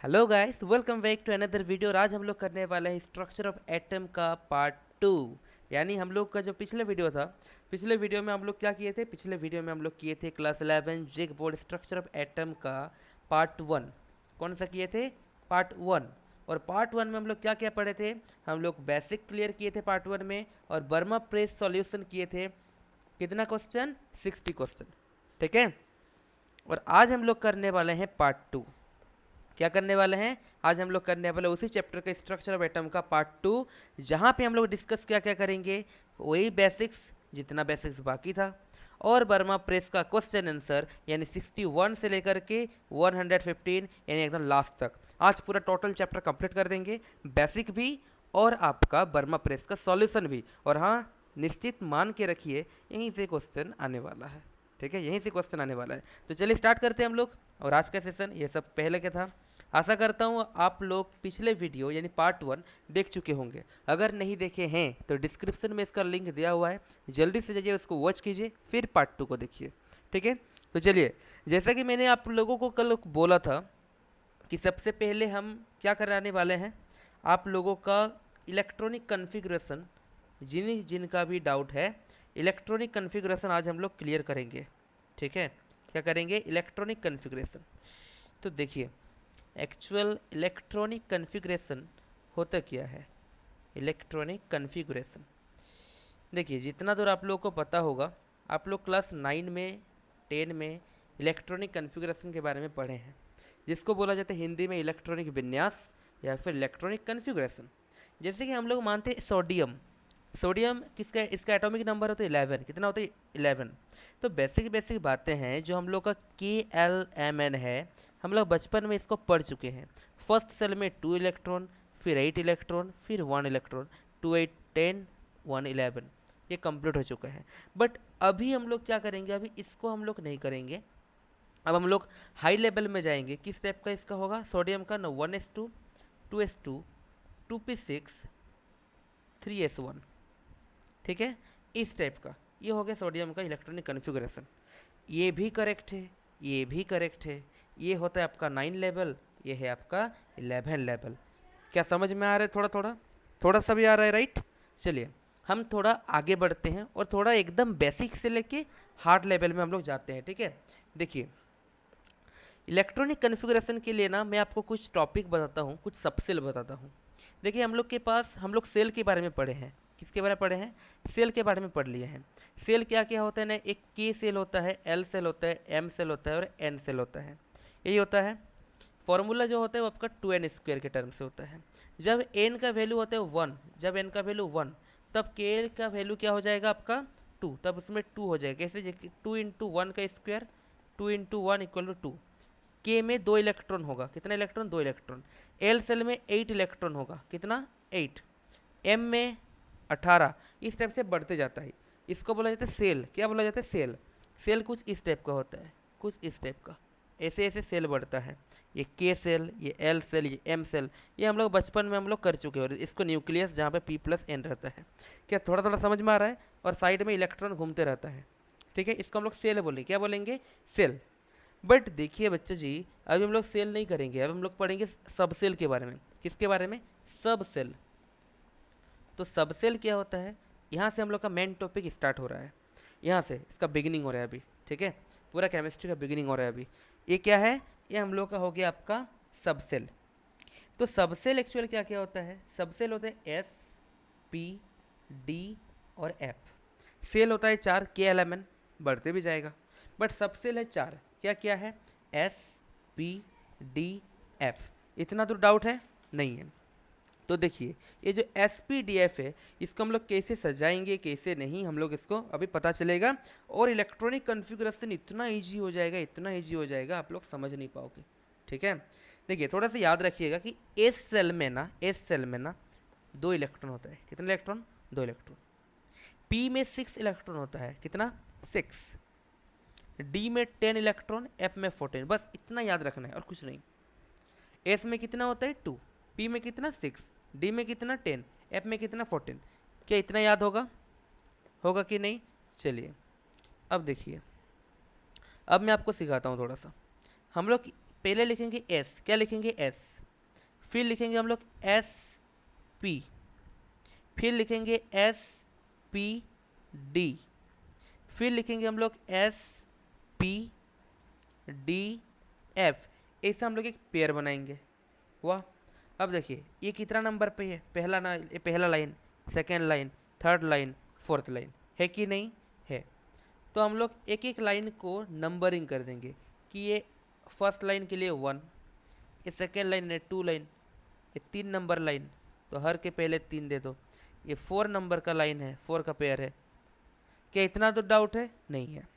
Hello guys, welcome back to another video. और आज हम लोग करने वाले हैं स्ट्रक्चर ऑफ एटम का पार्ट 2। यानी हम लोग का जो पिछले वीडियो था, पिछले वीडियो में हम लोग क्या किए थे? पिछले वीडियो में हम लोग किए थे क्लास 11 जिग बोर्ड स्ट्रक्चर ऑफ एटम का पार्ट 1। कौन सा किए थे? पार्ट 1। और पार्ट 1 में हम लोग क्या क्या पढ़े थे? हम लोग बेसिक क्लियर किए थे पार्ट 1 में, और बर्मा प्रेस सॉल्यूशन किए थे। कितना क्वेश्चन? 60 क्वेश्चन। ठीक है। और आज हम लोग करने वाले हैं पार्ट 2। क्या करने वाले हैं? आज हम लोग करने वाले उसी चैप्टर का स्ट्रक्चर ऑफ एटम का पार्ट 2, जहां पे हम लोग डिस्कस क्या क्या करेंगे, वही बेसिक्स, जितना बेसिक्स बाकी था, और बर्मा प्रेस का क्वेश्चन आंसर, यानी 61 से लेकर के 115, यानी एकदम लास्ट तक। आज पूरा टोटल चैप्टर कंप्लीट कर देंगे, बेसिक भी और आपका बर्मा प्रेस का सॉल्यूशन भी। और हाँ, निश्चित मान के रखिए यहीं से क्वेश्चन आने वाला है। ठीक है, यहीं से क्वेश्चन आने वाला है। तो चलिए स्टार्ट करते हैं हम लोग। और आज का सेशन ये सब पहले का था। आशा करता हूँ आप लोग पिछले वीडियो यानी पार्ट 1 देख चुके होंगे। अगर नहीं देखे हैं तो डिस्क्रिप्शन में इसका लिंक दिया हुआ है, जल्दी से जाइए उसको वॉच कीजिए, फिर पार्ट 2 को देखिए। ठीक है। तो चलिए, जैसा कि मैंने आप लोगों को कल बोला था कि सबसे पहले हम क्या कराने वाले हैं, आप लोगों का इलेक्ट्रॉनिक कन्फिग्रेशन। जिनका भी डाउट है, इलेक्ट्रॉनिक कन्फिग्रेशन आज हम लोग क्लियर करेंगे। ठीक है। क्या करेंगे? Electronic configuration. तो देखिए, एक्चुअल इलेक्ट्रॉनिक कन्फिग्रेशन होता क्या है? इलेक्ट्रॉनिक कन्फिग्रेशन, देखिए जितना दूर आप लोगों को पता होगा, आप लोग क्लास 9 में 10 में इलेक्ट्रॉनिक कन्फिग्रेशन के बारे में पढ़े हैं, जिसको बोला जाता है हिंदी में इलेक्ट्रॉनिक विन्यास या फिर इलेक्ट्रॉनिक कन्फिग्रेशन। जैसे कि हम लोग मानते हैं सोडियम। सोडियम किसका? इसका एटॉमिक नंबर होता है 11। कितना होता है? 11। तो बेसिक बेसिक बातें हैं जो हम लोग का KLMN है, हम लोग बचपन में इसको पढ़ चुके हैं। फर्स्ट सेल में 2 इलेक्ट्रॉन, फिर 8 इलेक्ट्रॉन, फिर 1 इलेक्ट्रॉन, 2 8 10 1 11। ये कंप्लीट हो चुका है। बट अभी हम लोग क्या करेंगे? अभी इसको हम लोग नहीं करेंगे। अब हम लोग हाई लेवल में जाएंगे। किस टाइप का इसका होगा? सोडियम का ना 1s2 2s2 2p6 3s1। ठीक है, इस टाइप का ये हो गया सोडियम का इलेक्ट्रॉनिक कन्फिग्रेशन। ये भी करेक्ट है, ये भी करेक्ट है। ये होता है आपका 9 लेवल, ये है आपका 11 लेवल। क्या समझ में आ रहा है? थोड़ा थोड़ा, थोड़ा सा भी आ रहा है, राइट? चलिए हम थोड़ा आगे बढ़ते हैं और थोड़ा एकदम बेसिक से लेके हार्ड लेवल में हम लोग जाते हैं। ठीक है। देखिए, इलेक्ट्रॉनिक कन्फिग्रेशन के लिए ना मैं आपको कुछ टॉपिक बताता हूँ, कुछ सबसेल बताता हूँ। देखिए, हम लोग के पास, हम लोग सेल के बारे में पढ़े हैं। किसके बारे में पढ़े हैं? सेल के बारे में पढ़ लिए हैं। सेल क्या क्या होता है ना? एक के सेल होता है, एल सेल होता है, एम सेल होता है और एन सेल होता है। यही होता है। फॉर्मूला जो होता है वो आपका 2n² के टर्म से होता है। जब एन का वैल्यू होता है 1, जब एन का वैल्यू 1, तब के का वैल्यू क्या हो जाएगा आपका? 2। तब उसमें 2 हो जाएगा। कैसे? 2 × 1 का स्क्वायर, 2 × 1 = 2। के में 2 इलेक्ट्रॉन होगा। कितना इलेक्ट्रॉन? 2 इलेक्ट्रॉन। एल सेल में 8 इलेक्ट्रॉन होगा। कितना? 8। एम में 18। इस टाइप से बढ़ते जाता है। इसको बोला जाता है सेल। क्या बोला जाता है? सेल। सेल कुछ इस टाइप का होता है, कुछ इस टाइप का। ऐसे ऐसे सेल बढ़ता है। ये के सेल, ये एल सेल, ये एम सेल, ये हम लोग बचपन में हम लोग कर चुके हैं। और इसको न्यूक्लियस जहाँ पे P+N रहता है। क्या थोड़ा थोड़ा समझ में आ रहा है? और साइड में इलेक्ट्रॉन घूमते रहता है। ठीक है, इसको हम लोग सेल बोलेंगे। क्या बोलेंगे? सेल। बट देखिए बच्चे जी, अभी हम लोग सेल नहीं करेंगे, अब हम लोग पढ़ेंगे सब सेल के बारे में। किसके बारे में? सब सेल। तो सब सेल क्या होता है? यहाँ से हम लोग का मेन टॉपिक स्टार्ट हो रहा है। यहाँ से इसका बिगिनिंग हो रहा है अभी। ठीक है, पूरा केमिस्ट्री का बिगिनिंग हो रहा है अभी। ये क्या है? ये हम लोग का हो गया आपका सब सेल। तो सब सेल एक्चुअल क्या क्या होता है? सब सेल होते हैं एस, पी, डी और एफ। सेल होता है 4, KLMN बढ़ते भी जाएगा। बट सब सेल है 4। क्या क्या है? S, P, D, F. इतना तो डाउट है? नहीं है। तो देखिए, ये जो SPDF है, इसको हम लोग कैसे सजाएंगे, कैसे नहीं, हम लोग इसको अभी पता चलेगा। और इलेक्ट्रॉनिक कन्फिग्रेशन इतना इजी हो जाएगा, इतना इजी हो जाएगा, आप लोग समझ नहीं पाओगे। ठीक है। देखिए, थोड़ा सा याद रखिएगा कि एस सेल में ना, एस सेल में ना 2 इलेक्ट्रॉन होता है। कितने इलेक्ट्रॉन? 2 इलेक्ट्रॉन। पी में 6 इलेक्ट्रॉन होता है। कितना? 6। डी में 10 इलेक्ट्रॉन, एफ में 14। बस इतना याद रखना है और कुछ नहीं। एस में कितना होता है? 2। पी में कितना? 6। डी में कितना? 10। एफ में कितना? 14। क्या इतना याद होगा? होगा कि नहीं? चलिए अब देखिए, अब मैं आपको सिखाता हूँ थोड़ा सा। हम लोग पहले लिखेंगे एस। क्या लिखेंगे? एस। फिर लिखेंगे हम लोग एस पी, फिर लिखेंगे एस पी डी, फिर लिखेंगे हम लोग एस पी डी एफ। ऐसे हम लोग एक पेयर बनाएंगे। वाह। अब देखिए ये कितना नंबर पे है, पहला ना, ये पहला line, second line, third line, fourth line, है कि नहीं है। तो हम लोग एक एक लाइन को नंबरिंग कर देंगे कि ये फर्स्ट लाइन के लिए 1, ये सेकेंड लाइन है 2 लाइन, ये 3 नंबर लाइन, तो हर के पहले 3 दे दो। ये 4 नंबर का लाइन है, 4 का पेयर है। क्या इतना तो डाउट है? नहीं है।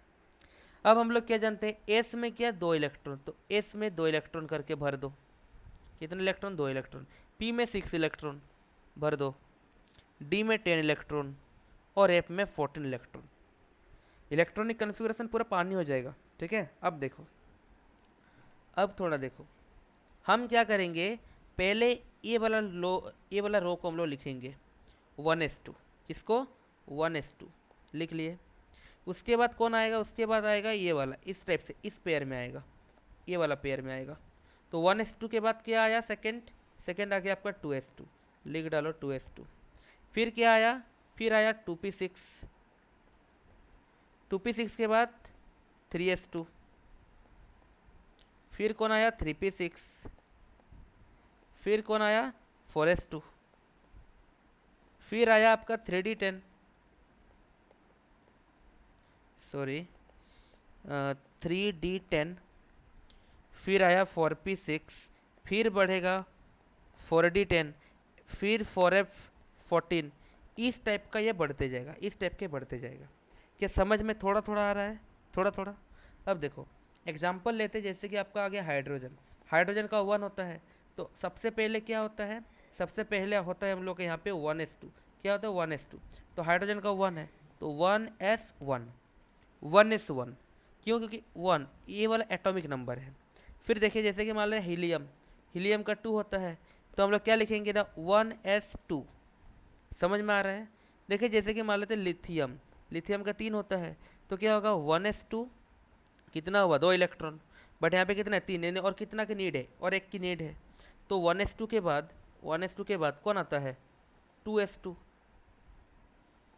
अब हम लोग क्या जानते हैं, एस में क्या 2 इलेक्ट्रॉन, तो एस में 2 इलेक्ट्रॉन करके भर दो। कितने इलेक्ट्रॉन? 2 इलेक्ट्रॉन। पी में 6 इलेक्ट्रॉन भर दो, डी में 10 इलेक्ट्रॉन और एफ में 14 इलेक्ट्रॉन। इलेक्ट्रॉनिक कन्फिग्रेशन पूरा पानी हो जाएगा। ठीक है, अब देखो, अब थोड़ा देखो, हम क्या करेंगे, पहले ये वाला रो को हम लोग लिखेंगे 1s2। किसको? 1s2 लिख लिए। उसके बाद कौन आएगा? उसके बाद आएगा ये वाला, इस टाइप से, इस पेयर में आएगा, ये वाला पेयर में आएगा। तो 1s2 के बाद क्या आया? सेकेंड आ गया आपका 2s2, लिख डालो 2s2। फिर क्या आया? फिर आया 2p6, 2p6 के बाद 3s2, फिर कौन आया? 3p6, फिर कौन आया? 4s2, फिर आया आपका 3d10, सॉरी 3d10, फिर आया 4p6, फिर बढ़ेगा 4d10, फिर 4f14। इस टाइप का ये बढ़ते जाएगा, इस टाइप के बढ़ते जाएगा। क्या समझ में थोड़ा थोड़ा आ रहा है? थोड़ा थोड़ा। अब देखो एग्जाम्पल लेते, जैसे कि आपका आ गया हाइड्रोजन। हाइड्रोजन का 1 होता है, तो सबसे पहले क्या होता है? सबसे पहले होता है हम लोग के यहाँ पे 1s2। क्या होता है? 1s2। तो हाइड्रोजन का 1 है, तो 1s1, 1s1। क्यों? क्योंकि 1 ये वाला एटॉमिक नंबर है। फिर देखिए जैसे कि मान लें हीलियम, हीलियम का 2 होता है, तो हम लोग क्या लिखेंगे ना? 1s2। समझ में आ रहा है? देखिए जैसे कि मान लेते लिथियम, लिथियम का 3 होता है, तो क्या होगा? 1s2, कितना हुआ? 2 इलेक्ट्रॉन। बट यहाँ पे कितना है? 3 यानी और कितना की नीड है? और एक की नीड है। तो 1s2 के बाद, 1s2 के बाद कौन आता है? 2s2,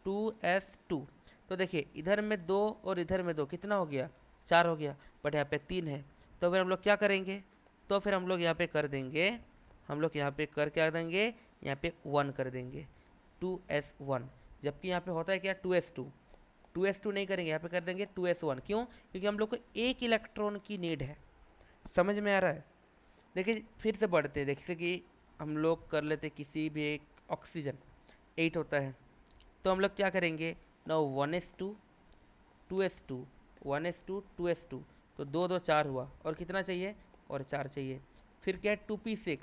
2s2। तो देखिए इधर में 2 और इधर में 2, कितना हो गया? 4 हो गया। बट यहाँ पे 3 है, तो फिर हम लोग क्या करेंगे? तो फिर हम लोग यहाँ पे कर देंगे, हम लोग यहाँ पे कर क्या देंगे? यहाँ पे 1 कर देंगे, 2s1। जबकि यहाँ पे होता है क्या? 2s2, 2s2 नहीं करेंगे, यहाँ पे कर देंगे 2s1। क्यों? क्योंकि हम लोग को एक इलेक्ट्रॉन की नीड है। समझ में आ रहा है? देखिए फिर से बढ़ते, जैसे कि हम लोग कर लेते किसी भी एक ऑक्सीजन, 8 होता है, तो हम लोग क्या करेंगे? Now 1s2, 2s2, 1s2, 2s2, तो 2 2 4 हुआ, और कितना चाहिए? और 4 चाहिए। फिर क्या है? 2p6,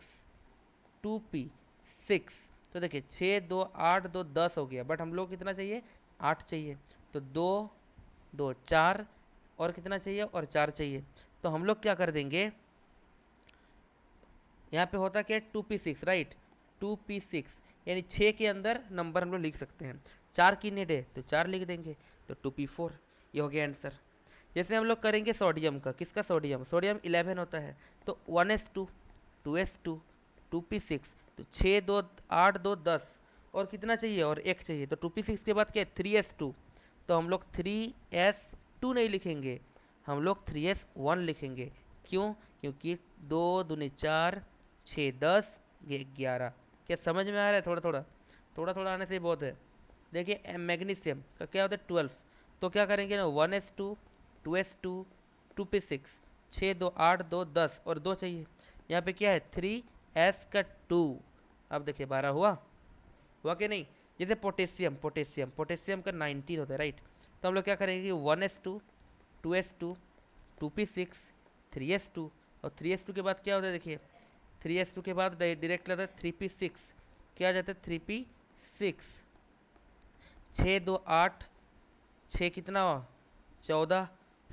2p6। तो देखिए 6 2 8 2 10 हो गया, बट हम लोग कितना चाहिए? 8 चाहिए। तो 2 2 4, और कितना चाहिए? और 4 चाहिए। तो हम लोग क्या कर देंगे, यहाँ पे होता क्या है? 2p6, राइट, 2p6, यानी 6 के अंदर नंबर हम लोग लिख सकते हैं। 4 की नीड है तो 4 लिख देंगे, तो 2p4। ये हो गया आंसर। जैसे हम लोग करेंगे सोडियम का, किसका? सोडियम, सोडियम 11 होता है, तो 1s2, 2s2, 2p6, तो 6 2 8 2 10, और कितना चाहिए? और 1 चाहिए। तो 2p6 के बाद क्या है? 3s2, तो हम लोग 3s2 नहीं लिखेंगे, हम लोग 3s1 लिखेंगे। क्यों? क्योंकि 2 दूनी 4, 6 10, ये 11। क्या समझ में आ रहा है? थोड़ा थोड़ा, थोड़ा थोड़ा आने से ही बहुत है। देखिए मैग्नीशियम का क्या होता है? 12, तो क्या करेंगे ना? 1s2, 2s2, 2p6, 6 2 8 2 10, और 2 चाहिए। यहाँ पे क्या है? 3s का 2। अब देखिए 12 हुआ, हुआ कि नहीं? जैसे पोटेशियम, पोटेशियम पोटेशियम का 19 होता है, राइट। तो हम लोग क्या करेंगे? 1s2, 2s2, 2p6, 3s2, और 3s2 के बाद क्या होता है? देखिए 3s2 के बाद डायरेक्ट आता है 3p6। क्या आ जाता है? 3p6, 6 2 8, 6 कितना हुआ? 14,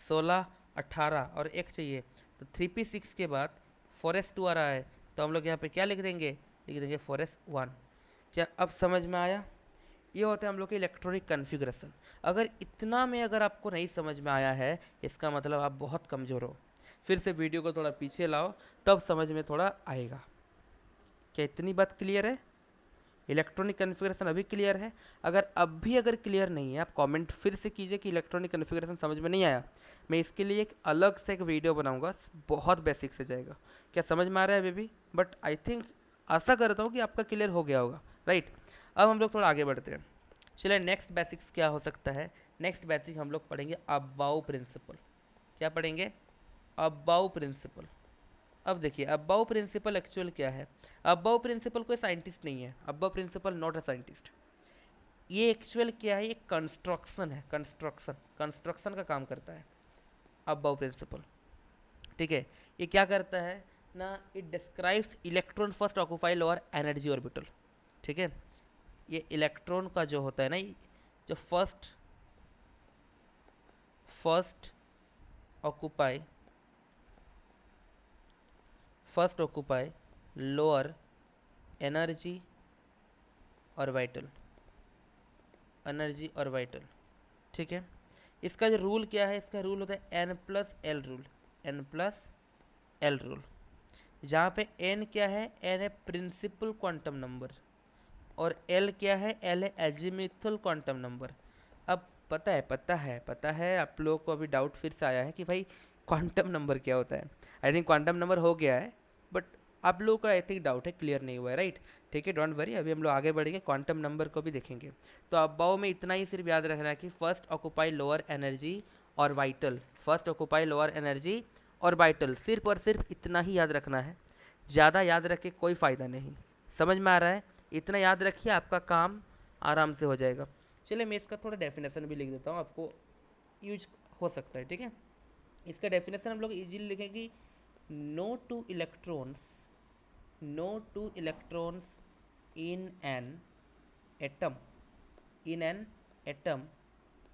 16, 18, और 1 चाहिए। तो 3p6 के बाद 4s2 आ रहा है, तो हम लोग यहाँ पे क्या लिख देंगे? लिख देंगे 4s1। क्या अब समझ में आया? ये होता है हम लोग के इलेक्ट्रॉनिक कन्फिग्रेशन। अगर इतना में अगर आपको नहीं समझ में आया है, इसका मतलब आप बहुत कमज़ोर हो। फिर से वीडियो को थोड़ा पीछे लाओ, तब समझ में थोड़ा आएगा। क्या इतनी बात क्लियर है? इलेक्ट्रॉनिक कन्फिग्रेशन अभी क्लियर है? अगर क्लियर नहीं है, आप कमेंट फिर से कीजिए कि इलेक्ट्रॉनिक कन्फिग्रेशन समझ में नहीं आया। मैं इसके लिए एक अलग से एक वीडियो बनाऊंगा, बहुत बेसिक से जाएगा। क्या समझ में आ रहा है अभी भी? बट आई थिंक, आशा करता हूँ कि आपका क्लियर हो गया होगा, राइट। अब हम लोग थोड़ा आगे बढ़ते हैं। चलिए, नेक्स्ट बेसिक्स क्या हो सकता है? नेक्स्ट बेसिक हम लोग पढ़ेंगे अबाउ प्रिंसिपल। क्या पढ़ेंगे? Aufbau principle. अब देखिए, अबाउ प्रिंसिपल एक्चुअल क्या है। अबाउ प्रिंसिपल कोई साइंटिस्ट नहीं है। Aufbau principle not a scientist. ये एक्चुअल क्या है? एक कंस्ट्रक्शन है। कंस्ट्रक्शन का काम करता है अबाउ प्रिंसिपल। ठीक है। ये क्या करता है ना, it describes electron first occupy lower energy orbital. ठीक है। ये इलेक्ट्रॉन का जो होता है ना, जो फर्स्ट ऑक्यूपाई लोअर एनर्जी और वाइटल। ठीक है। इसका जो रूल क्या है, इसका रूल होता है n+l रूल। जहाँ पे n क्या है, n है प्रिंसिपल क्वांटम नंबर, और l क्या है, l है एजिमुथल क्वांटम नंबर। अब पता है आप लोगों को अभी डाउट फिर से आया है कि भाई क्वांटम नंबर क्या होता है। आई थिंक क्वांटम नंबर हो गया है, बट आप लोगों का आई थिंक डाउट है, क्लियर नहीं हुआ है, राइट। ठीक है, डोंट वरी, अभी हम लोग आगे बढ़ेंगे, क्वांटम नंबर को भी देखेंगे। तो अबाव में इतना ही सिर्फ याद रखना है कि फर्स्ट ऑक्यूपाई लोअर एनर्जी और वाइटल, सिर्फ और सिर्फ इतना ही याद रखना है। ज़्यादा याद रख के कोई फ़ायदा नहीं। समझ में आ रहा है? इतना याद रखिए, आपका काम आराम से हो जाएगा। चलिए, मैं इसका थोड़ा डेफिनेशन भी लिख देता हूँ, आपको यूज हो सकता है। ठीक है। इसका डेफिनेशन हम लोग इजीली लिखेंगे। No two electrons in an atom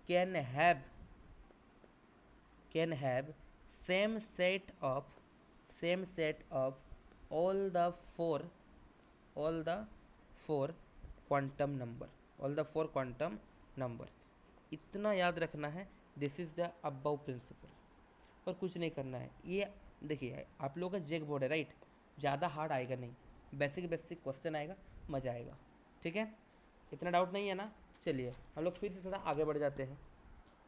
can have same set of all the four quantum number। इतना याद रखना है। This is the Aufbau principle, और कुछ नहीं करना है। ये देखिए, आप लोगों का जेक बोर्ड है, राइट। ज़्यादा हार्ड आएगा नहीं, बेसिक क्वेश्चन आएगा, मज़ा आएगा। ठीक है, इतना डाउट नहीं है ना। चलिए, हम लोग फिर से थोड़ा आगे बढ़ जाते हैं।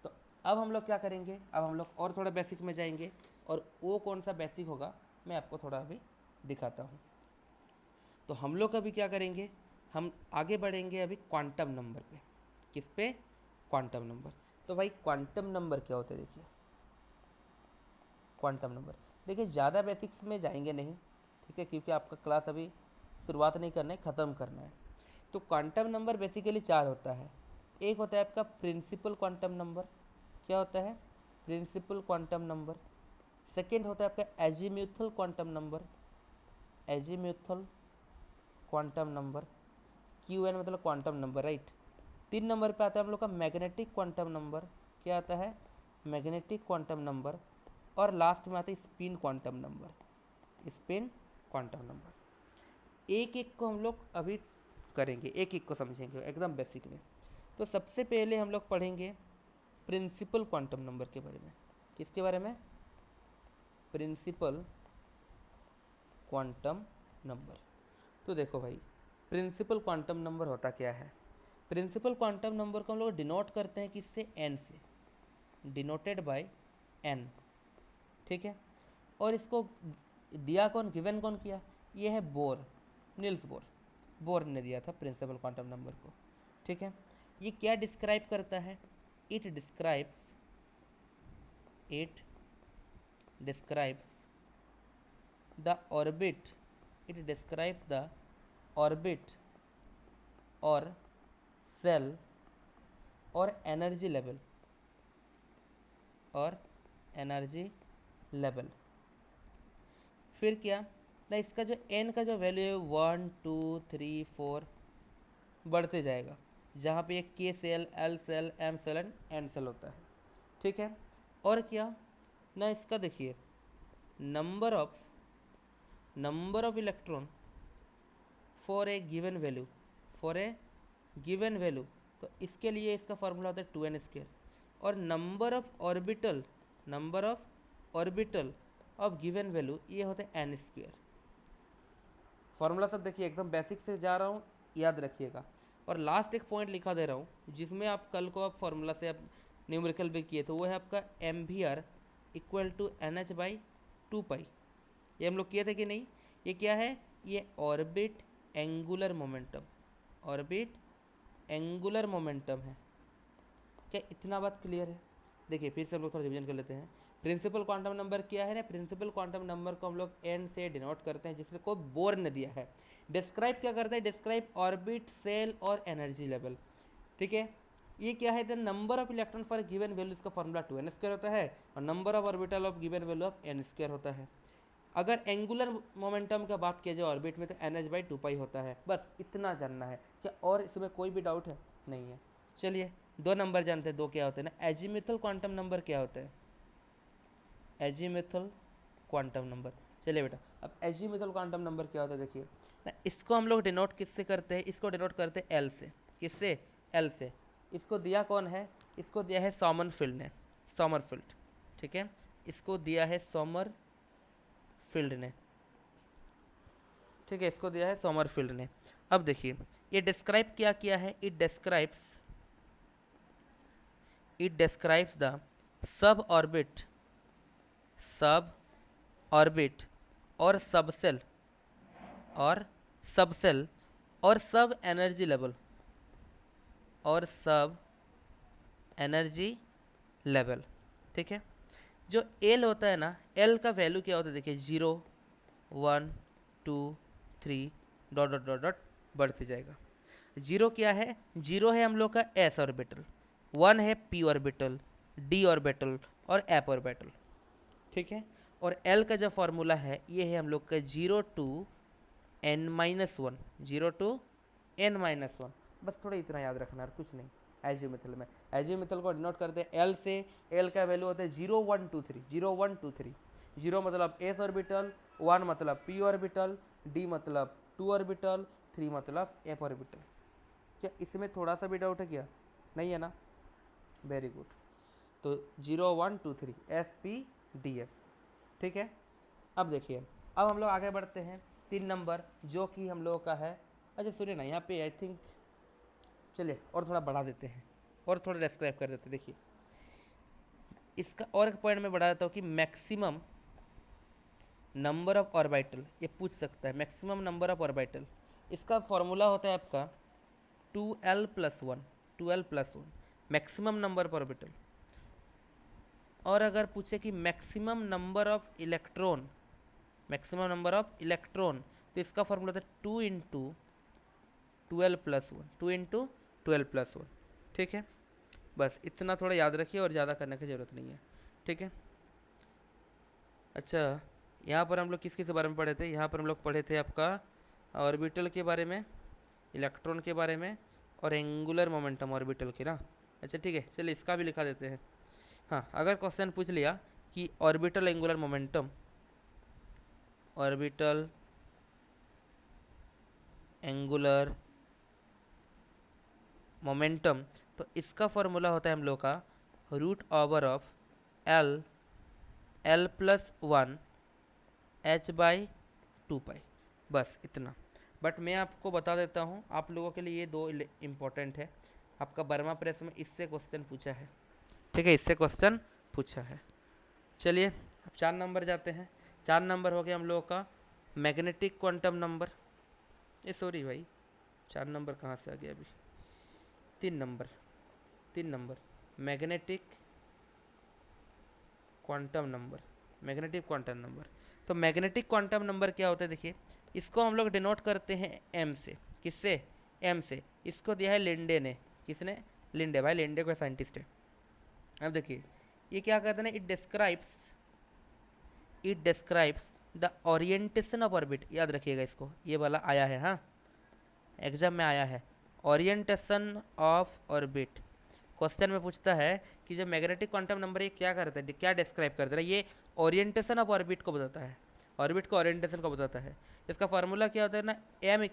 तो अब हम लोग क्या करेंगे, अब हम लोग और थोड़ा बेसिक में जाएंगे, और वो कौन सा बेसिक होगा मैं आपको थोड़ा अभी दिखाता हूँ। तो हम लोग अभी क्या करेंगे, हम आगे बढ़ेंगे अभी क्वांटम नंबर पे। किस पे? Quantum number. तो भाई क्वांटम नंबर क्या होता है? देखिए, क्वांटम नंबर, देखिए ज़्यादा बेसिक्स में जाएंगे नहीं, ठीक है, क्योंकि आपका क्लास अभी शुरुआत नहीं करना है, ख़त्म करना है। तो क्वांटम नंबर बेसिकली चार होता है। एक होता है आपका प्रिंसिपल क्वांटम नंबर। क्या होता है? Principal quantum number. सेकेंड होता है आपका एजीम्यूथल क्वांटम नंबर, QN मतलब क्वांटम नंबर, राइट। 3 नंबर पे आता है हम लोग का मैग्नेटिक क्वांटम नंबर। क्या आता है? Magnetic quantum number. और लास्ट में आता है स्पिन क्वांटम नंबर। एक एक को हम लोग अभी करेंगे, एक एक को समझेंगे एकदम बेसिक में। तो सबसे पहले हम लोग पढ़ेंगे प्रिंसिपल क्वांटम नंबर के बारे में। किसके बारे में? Principal quantum number. तो देखो भाई, प्रिंसिपल क्वांटम नंबर होता क्या है। प्रिंसिपल क्वांटम नंबर को हम लोग डिनोट करते हैं किससे? n से, डिनोटेड बाय n। ठीक है। और इसको दिया कौन, गिवन कौन किया? ये है बोर, नील्स बोर ने दिया था प्रिंसिपल क्वांटम नंबर को। ठीक है। ये क्या डिस्क्राइब करता है? इट डिस्क्राइब्स द ऑर्बिट और सेल और एनर्जी लेवल। फिर क्या ना, इसका जो n का जो वैल्यू है 1 2 3 4 बढ़ते जाएगा, जहाँ पे एक k shell, l shell, m shell and n shell होता है। ठीक है। और क्या ना, इसका देखिए number of electron for a given value. तो इसके लिए इसका फॉर्मूला होता है 2n²। और number of orbital of given value, ये होता है n²। फॉर्मूला सब देखिए एकदम बेसिक से जा रहा हूँ, याद रखिएगा। और लास्ट एक पॉइंट लिखा दे रहा हूँ जिसमें आप कल को आप फॉर्मूला से आप न्यूमेरिकल भी किए थे, वो है आपका M V R equal to N H by 2 pi. ये हम लोग किए थे कि नहीं? ये क्या है? ये orbit angular momentum, orbit angular momentum है। क्या इतना बात क्लियर है? देखिए फिर से हम लोग थोड़ा रिवीजन कर लेते हैं। प्रिंसिपल क्वांटम नंबर क्या है ना? प्रिंसिपल क्वांटम नंबर को हम लोग एन से डिनोट करते हैं, जिसमें को बोर ने दिया है। डिस्क्राइब क्या करता है? डिस्क्राइब ऑर्बिट, सेल और एनर्जी लेवल। ठीक है, ये क्या है? The number of electron for given value, इसका फॉर्मूला 2n² होता है, और number of orbital of given value of n² होता है। अगर एंगुलर मोमेंटम का बात किया जाए ऑर्बिट में, तो NH/2 होता है। बस इतना जानना है। क्या और इसमें कोई भी डाउट है? नहीं है। चलिए 2 नंबर जानते हैं, 2 क्या होते हैं ना? एजीमुथल क्वांटम नंबर क्या होता है? Azimuthal quantum number. चलिए बेटा, अब एजीमुथल क्वांटम नंबर क्या होता है देखिए ना, इसको हम लोग डिनोट किससे करते हैं? इसको डिनोट करते हैं एल से। किससे? एल से। इसको दिया कौन है? इसको दिया है सॉमरफेल्ड ने, सॉमरफेल्ड। ठीक है, इसको दिया है सॉमरफेल्ड ने। ठीक है, इसको दिया है सॉमरफेल्ड ने। अब देखिए ये डिस्क्राइब क्या किया है? It describes the sub orbit, सब ऑर्बिट और सबसेल और सबसेल और सब एनर्जी लेवल, और सब एनर्जी लेवल। ठीक है, जो एल होता है ना, एल का वैल्यू क्या होता है देखिए, 0 1 2 3 डॉट डॉट डॉट डॉट बढ़ते जाएगा। 0 क्या है? 0 है हम लोग का एस ऑर्बिटल, 1 है पी ऑर्बिटल, डी ऑर्बिटल और एप ऑर्बिटल। ठीक है, और एल का जो फॉर्मूला है ये है हम लोग का 0 to n-1, 0 to n-1। बस थोड़ा इतना याद रखना है, कुछ नहीं। एजीमुथल में, एजीमुथल को डिनोट करते हैं एल से। एल का वैल्यू होता है 0 1 2 3, 0 1 2 3। 0 मतलब एस ऑर्बिटल, 1 मतलब पी ऑर्बिटल, डी मतलब 2 ऑर्बिटल, 3 मतलब एफ ऑर्बिटल। क्या इसमें थोड़ा सा भी डाउट है क्या? नहीं है ना? Very good. तो 0 1 2 3 एस पी डी एफ। ठीक है, अब देखिए, अब हम लोग आगे बढ़ते हैं 3 नंबर, जो कि हम लोगों का है। अच्छा सुनिए ना, यहाँ पे आई थिंक, चलिए और थोड़ा बढ़ा देते हैं, और थोड़ा डिस्क्राइब कर देते हैं। देखिए इसका और एक पॉइंट मैं बढ़ा देता हूँ कि मैक्सिमम नंबर ऑफ ऑर्बिटल, ये पूछ सकता है मैक्सिमम नंबर ऑफ ऑर्बिटल। इसका फॉर्मूला होता है आपका 2l+1, 2l+1 maximum number of orbital. और अगर पूछे कि maximum number of electron, maximum number of electron, तो इसका फॉर्मूला होता है 2 इंटू 12+1, 2 इंटू 12+1। ठीक है, बस इतना थोड़ा याद रखिए और ज़्यादा करने की ज़रूरत नहीं है। ठीक है, अच्छा यहाँ पर हम लोग किस किस बारे में पढ़े थे? यहाँ पर हम लोग पढ़े थे आपका ऑर्बिटल के बारे में, इलेक्ट्रॉन के बारे में, और एंगुलर मोमेंटम ऑर्बिटल के ना। अच्छा ठीक है, चलिए इसका भी लिखा देते हैं। हाँ, अगर क्वेश्चन पूछ लिया कि orbital angular momentum, orbital angular momentum, तो इसका फॉर्मूला होता है हम लोग का √ओवर ऑफ l+1 h/2 पाई। बस इतना। बट मैं आपको बता देता हूँ, आप लोगों के लिए ये 2 इम्पोर्टेंट है। आपका बर्मा प्रेस में इससे क्वेश्चन पूछा है। ठीक है, इससे क्वेश्चन पूछा है। चलिए अब 4 नंबर जाते हैं। 4 नंबर हो गया हम लोगों का मैग्नेटिक क्वांटम नंबर। ये सॉरी भाई, 4 नंबर कहाँ से आ गया अभी? 3 number magnetic quantum number, magnetic quantum number. तो मैग्नेटिक क्वांटम नंबर क्या होता है देखिए, इसको हम लोग डिनोट करते हैं एम से। किससे? एम से। इसको दिया है लिंडे ने। किसने? लिंडे। भाई लिंडे कोई साइंटिस्ट है। अब देखिए ये क्या करते हैं, it describes the orientation of orbit. याद रखिएगा इसको, ये वाला आया है, हाँ एग्जाम में आया है। ओरिएंटेशन ऑफ ऑर्बिट क्वेश्चन में पूछता है कि जब मैग्नेटिक क्वांटम नंबर ये क्या करता है, क्या डिस्क्राइब करता है? ये ओरिएंटेशन ऑफ ऑर्बिट को बताता है, ऑर्बिट को ओरिएंटेशन को बताता है। इसका फार्मूला क्या होता है ना, m =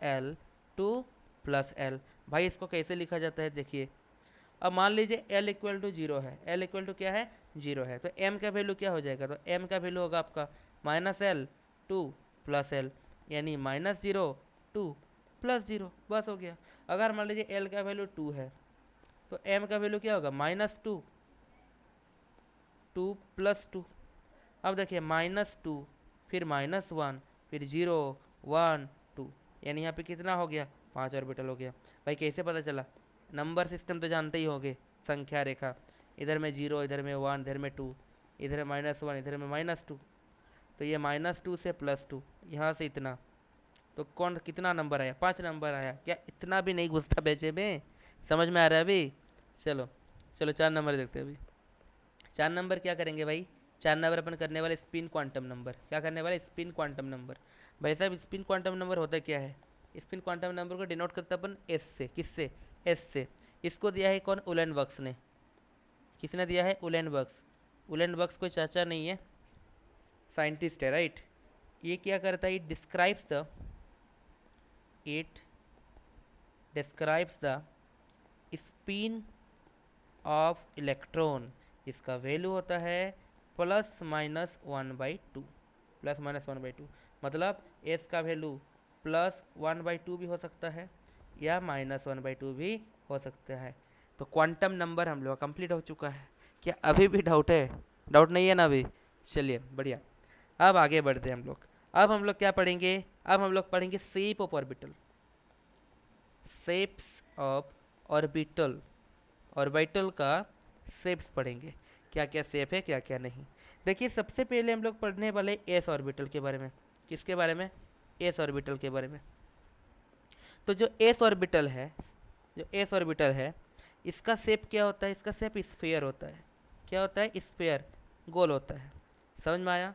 -l to +l। भाई इसको कैसे लिखा जाता है देखिए, अब मान लीजिए l = 0 है, l = क्या है? 0 है, तो m का वैल्यू क्या हो जाएगा? तो m का वैल्यू होगा आपका -l to +l। यानी -0 2 +0, बस हो गया। अगर मान लीजिए एल का वैल्यू 2 है तो एम का वैल्यू क्या होगा -2 2 + 2। अब देखिए -2 फिर -1 फिर 0 1 2, यानी यहाँ पे कितना हो गया 5 ऑर्बिटल हो गया। भाई कैसे पता चला? नंबर सिस्टम तो जानते ही होंगे, संख्या रेखा, इधर में 0 इधर में 1 इधर में 2, इधर -1 इधर में -2, तो ये -2 से +2, यहाँ से इतना, तो कौन कितना नंबर आया 5 नंबर आया। क्या इतना भी नहीं घुसता बेचे में? समझ में आ रहा है अभी? चलो चलो 4 नंबर देखते हैं अभी। 4 नंबर क्या करेंगे भाई? 4 नंबर अपन करने वाले स्पिन क्वांटम नंबर। क्या करने वाले? Spin quantum number. भाई साहब स्पिन क्वांटम नंबर होता क्या है? स्पिन क्वांटम नंबर को डिनोट करता अपन एस से। किससे? एस से। इसको दिया है कौन? उलेनबर्ग्स ने। किसने दिया है? उलेनबर्ग्स। उलेनबर्ग्स कोई चाचा नहीं है, साइंटिस्ट है, राइट। ये क्या करता है? It describes the spin off electron. इसका वैल्यू होता है ±1/2, ±1/2। मतलब एस का वैल्यू +1/2 भी हो सकता है या -1/2 भी हो सकता है। तो क्वांटम नंबर हम लोग कंप्लीट हो चुका है। क्या अभी भी डाउट है? डाउट नहीं है ना अभी? चलिए बढ़िया, अब आगे बढ़ते हैं हम लोग। अब हम लोग क्या पढ़ेंगे? अब हम लोग पढ़ेंगे shape of orbital. Shapes of orbital, orbital का शेप्स पढ़ेंगे, क्या क्या शेप है क्या क्या नहीं। देखिए सबसे पहले हम लोग पढ़ने वाले एस ऑर्बिटल के बारे में। किसके बारे में? एस ऑर्बिटल के बारे में। तो जो एस ऑर्बिटल है, जो एस ऑर्बिटल है, इसका शेप क्या होता है? इसका शेप स्फीयर होता है। क्या होता है? स्फीयर, गोल होता है। समझ में आया?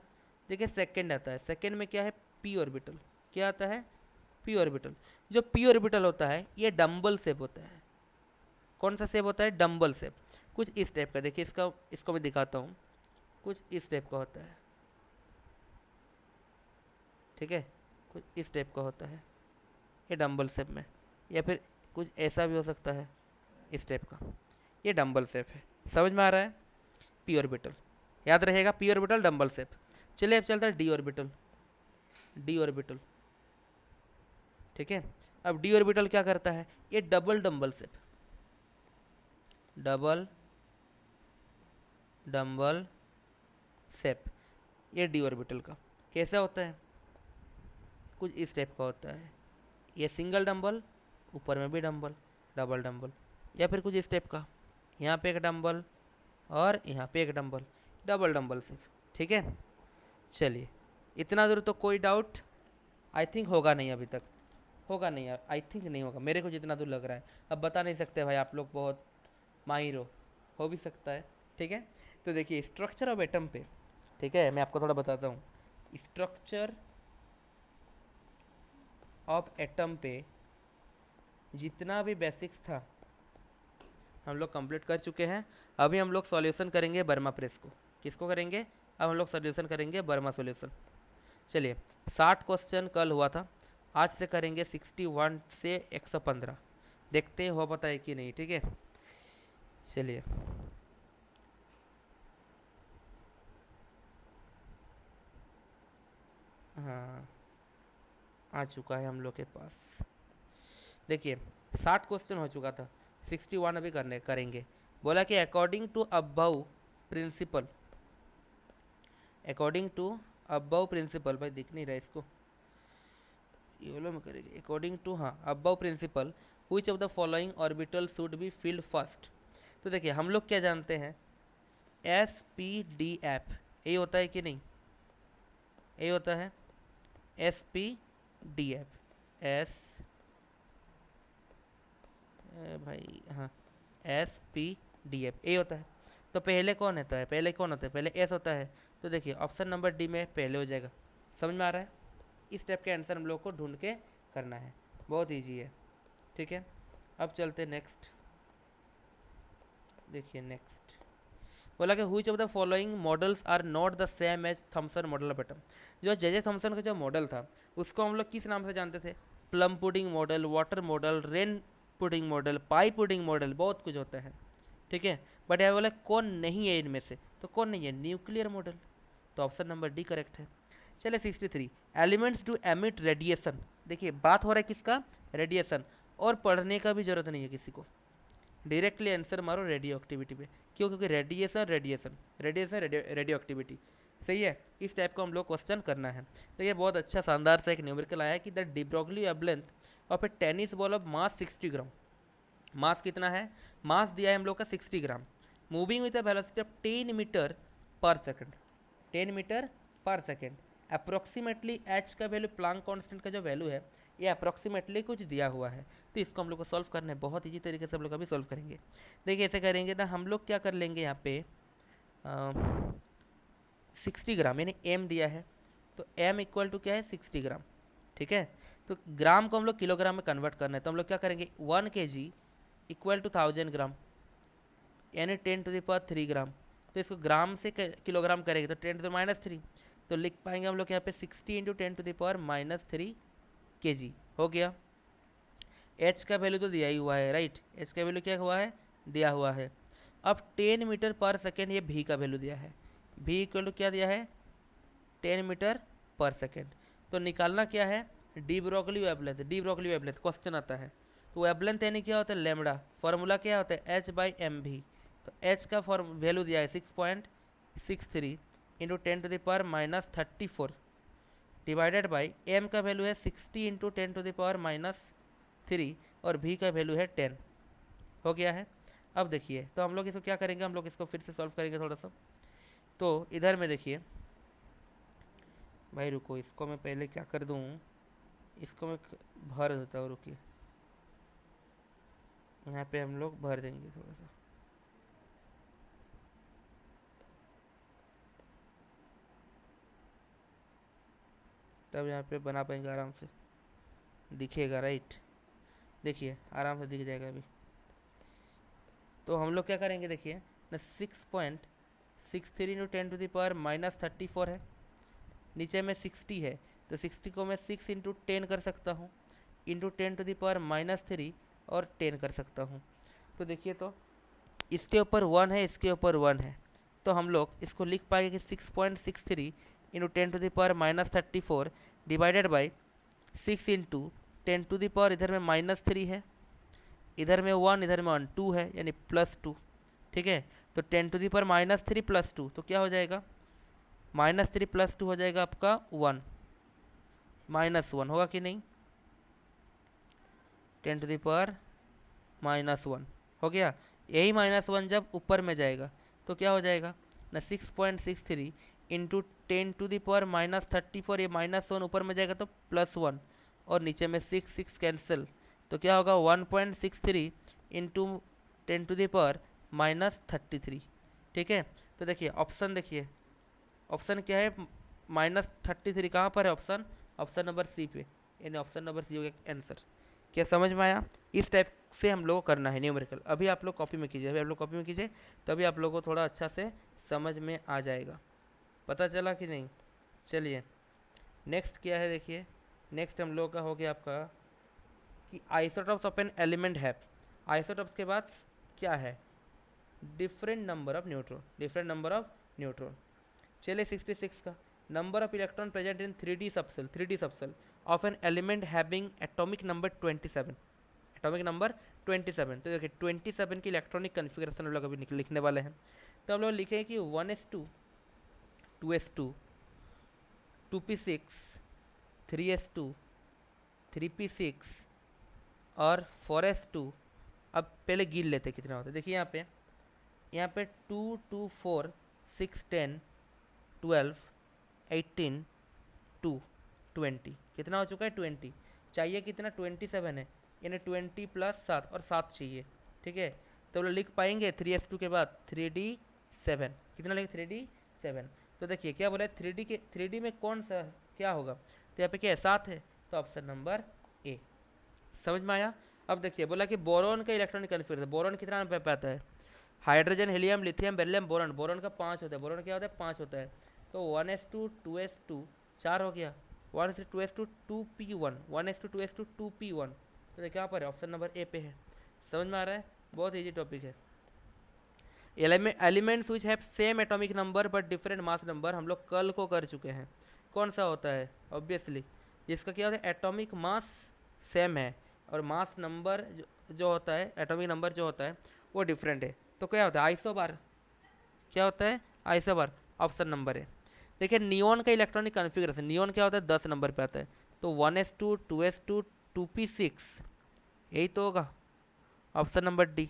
देखिए सेकंड आता है, सेकंड में क्या है? P orbital. क्या आता है? P orbital. जो पी ऑर्बिटल होता है ये डम्बल शेप होता है। कौन सा शेप होता है? Dumbbell shape. कुछ इस टाइप का, देखिए इसको मैं दिखाता हूँ, कुछ इस टाइप का होता है, ठीक है, कुछ इस टाइप का होता है ये डम्बल शेप में, या फिर कुछ ऐसा भी हो सकता है इस टाइप का, ये डम्बल शेप है। समझ में आ रहा है? पी ऑर्बिटल याद रहेगा, पी ऑर्बिटल डम्बल शेप। चलिए अब चलता है डी ऑर्बिटल। डी ऑर्बिटल, ठीक है। अब डी ऑर्बिटल क्या करता है? ये double dumbbell shape, double dumbbell shape, ये डी ऑर्बिटल का कैसा होता है? कुछ इस टाइप का होता है। ये सिंगल डंबल, ऊपर में भी डंबल, डबल डंबल, या फिर कुछ इस टाइप का, यहाँ पे एक डंबल और यहाँ पे एक डंबल, डबल डंबल सिर्फ, ठीक है। चलिए इतना दूर तो कोई डाउट आई थिंक होगा नहीं, अभी तक होगा नहीं, आई थिंक नहीं होगा, मेरे को जितना दूर लग रहा है। अब बता नहीं सकते भाई, आप लोग बहुत माहिर हो भी सकता है, ठीक है। तो देखिए स्ट्रक्चर ऑफ एटम पे, ठीक है, मैं आपको थोड़ा बताता हूँ। स्ट्रक्चर ऑफ एटम पे जितना भी बेसिक्स था हम लोग कंप्लीट कर चुके हैं। अभी हम लोग सॉल्यूशन करेंगे बर्मा प्रेस को। किसको करेंगे? अब हम लोग सॉल्यूशन करेंगे बर्मा सॉल्यूशन। चलिए 60 क्वेश्चन कल हुआ था, आज से करेंगे 61 से 115, देखते हो पता है कि नहीं, ठीक है। चलिए हाँ, आ चुका है हम लोग के पास। देखिए 60 क्वेश्चन हो चुका था, 61 अभी करेंगे। बोला कि according to Aufbau principle, according to Aufbau principle, भाई दिख नहीं रहा इसको, ये वाला में करेंगे। अकॉर्डिंग टू, हाँ, Aufbau principle which of the following orbital should be filled first. तो देखिए हम लोग क्या जानते हैं, एस पी डी एफ, ये होता है कि नहीं? ये होता है S P D F, S भाई हाँ, S P D F A होता है। तो पहले कौन होता है? पहले कौन होता है? पहले एस होता है। तो देखिए ऑप्शन नंबर डी में पहले हो जाएगा। समझ में आ रहा है? इस टाइप के आंसर हम लोग को ढूंढ के करना है, बहुत ईजी है, ठीक है। अब चलते नेक्स्ट। देखिए नेक्स्ट बोला कि which of the following models are not the same as Thomson model of atom. जो जे थॉमसन का जो मॉडल था उसको हम लोग किस नाम से जानते थे? Plum pudding model, water model, rain pudding model, pie pudding model, बहुत कुछ होता है, ठीक है। बट यहाँ बोला कौन नहीं है इनमें से, तो कौन नहीं है? Nuclear model. तो ऑप्शन नंबर डी करेक्ट है। चले 63, एलिमेंट्स डू एमिट रेडिएशन। देखिए बात हो रहा है किसका, रेडिएशन, और पढ़ने का भी जरूरत नहीं है किसी को, डायरेक्टली आंसर मारो रेडियो एक्टिविटी पे। क्यों, क्योंकि radiation radiation radiation radio activity, सही है। इस टाइप को हम लोग क्वेश्चन करना है। तो ये बहुत अच्छा शानदार सा एक न्यूमेरिकल आया है कि the de Broglie wavelength of a tennis ball of mass 60 gram. Mass कितना है, मास दिया है हम लोग का 60 gram, moving with a velocity of 10 metre per second, 10 metre per second. Approximately H का वैल्यू, प्लांक कांस्टेंट का जो वैल्यू है ये अप्रोक्सीमेटली कुछ दिया हुआ है। तो इसको हम लोग को सॉल्व करना है, बहुत ईजी तरीके से हम लोग अभी सॉल्व करेंगे। देखिए ऐसे करेंगे ना, हम लोग क्या कर लेंगे यहाँ पे 60 ग्राम यानी एम दिया है, तो एम इक्वल टू क्या है 60 ग्राम, ठीक है। तो ग्राम को हम लोग किलोग्राम में कन्वर्ट करना है, तो हम लोग क्या करेंगे 1 kg इक्वल टू 1000 ग्राम यानी 10⁻³ ग्राम। तो इसको ग्राम से किलोग्राम करेंगे तो 10⁻³ तो लिख पाएंगे हम लोग यहाँ पे 60 × 10⁻³ kg हो गया। एच का वैल्यू तो दिया ही हुआ है, राइट, एच का वैल्यू क्या हुआ है, दिया हुआ है। अब 10 मीटर पर सेकेंड ये भी का वैल्यू दिया है, भी इक्वल टू क्या दिया है 10 मीटर पर सेकेंड। तो निकालना क्या है, D Broglie wavelength, D Broglie wavelength question आता है। तो वेवलेंथ यानी क्या होता है लैम्बडा, फॉर्मूला क्या होता है H/mv। तो एच का फॉर्म वैल्यू दिया है 6.63 × 10⁻34 डिवाइडेड बाई एम का वैल्यू है 60 × 10⁻³ और भी का वैल्यू है 10, हो गया है। अब देखिए तो हम लोग इसको क्या करेंगे, हम लोग इसको फिर से सॉल्व करेंगे थोड़ा सा। तो इधर में देखिए भाई, रुको इसको मैं पहले क्या कर दूँ, इसको मैं भर देता हूँ, रुकिए यहाँ पे हम लोग भर देंगे थोड़ा सा। तब यहाँ पे बना पाएंगे आराम से, दिखेगा, राइट, देखिए आराम से दिख जाएगा अभी। तो हम लोग क्या करेंगे देखिए ना, 6.63 × 10⁻³ है, नीचे में 60 है, तो 60 को मैं 6 × 10 कर सकता हूँ, इंटू 10⁻³ और 10 कर सकता हूँ। तो देखिए तो इसके ऊपर 1 है, इसके ऊपर 1 है, तो हम लोग इसको लिख पाएंगे कि 6.63 × 10⁻³ डिवाइडेड बाई 6 × 10⁻, इधर में -3 है, इधर में 1, इधर में 1, 2 है यानी +2, ठीक है। तो 10⁻³ +2 तो क्या हो जाएगा, -3 + 2 हो जाएगा आपका 1, -1 होगा कि नहीं, 10⁻⁻1 हो गया। यही -1 जब ऊपर में जाएगा तो क्या हो जाएगा ना, 6.63 × 10⁻³ ये -1 ऊपर में जाएगा तो +1 और नीचे में 6 कैंसिल, तो क्या होगा 1.63 × 10⁻³ ठीक है। तो देखिए ऑप्शन, देखिए ऑप्शन क्या है, -33 कहाँ पर है ऑप्शन, ऑप्शन नंबर सी पे, यानी ऑप्शन नंबर सी होगा आंसर। क्या समझ में आया, इस टाइप से हम लोग को करना है न्यूमेरिकल। अभी आप लोग कॉपी में कीजिए, अभी आप लोग कॉपी में कीजिए, तभी आप लोगों को थोड़ा अच्छा से समझ में आ जाएगा। पता चला कि नहीं, चलिए नेक्स्ट क्या है देखिए, नेक्स्ट हम लोग का हो गया आपका कि आइसोटॉप्स ऑफ एन एलिमेंट है। आइसोटॉप्स के बाद क्या है, different number of neutron, different number of neutron. चलिए 66 का, number of electron present in 3D subshell, 3D subshell of an element having atomic number 27, atomic number 27। तो देखिए 27 की इलेक्ट्रॉनिक कन्फिग्रेशन हम लोग अभी लिखने वाले हैं। तो हम लोग लिखें कि 1s2, 2s2, 2p6, 3s2, 3p6 और 4s2। अब पहले गिन लेते कितना होता है, देखिए यहाँ पे 2, 2, 4, 6, 10, 12, 18, 2, 20, कितना हो चुका है 20। चाहिए कितना 27 है, यानी 20 + 7 और 7 चाहिए, ठीक है। तो हम लोग लिख पाएंगे 3s2 के बाद 3d7, कितना लिखे 3d7। तो देखिए क्या बोला है 3D में कौन सा क्या होगा, तो यहाँ पे क्या है 7 है, तो ऑप्शन नंबर ए। समझ में आया। अब देखिए बोला कि बोरॉन का इलेक्ट्रॉनिक कन्फिग्रेशन, बोरॉन कितना नंबर पे आता है, hydrogen, helium, lithium, beryllium, boron, boron का 5 होता है, बोरॉन क्या होता है 5 होता है। तो 1s2, 2s2 4 हो गया, 1s2, 2s2, 2p1, 1s2, 2s2, 2p1। तो देखिए यहाँ पर ऑप्शन नंबर ए पे है। समझ में आ रहा है, बहुत ईजी टॉपिक है। Elements which have same atomic number but different mass number, हम लोग कल को कर चुके हैं, कौन सा होता है? ऑब्वियसली जिसका क्या होता है, एटॉमिक मास सेम है और मास नंबर जो होता है, एटॉमिक नंबर जो होता है वो डिफरेंट है। तो क्या होता है? आइसोबार। क्या होता है? आइसोबार। ऑप्शन नंबर है। देखिए नियोन का इलेक्ट्रॉनिक कॉन्फ़िगरेशन, नियोन क्या होता है? 10 नंबर पे आता है, तो 1s2 2s2 2p6, यही तो होगा ऑप्शन नंबर डी।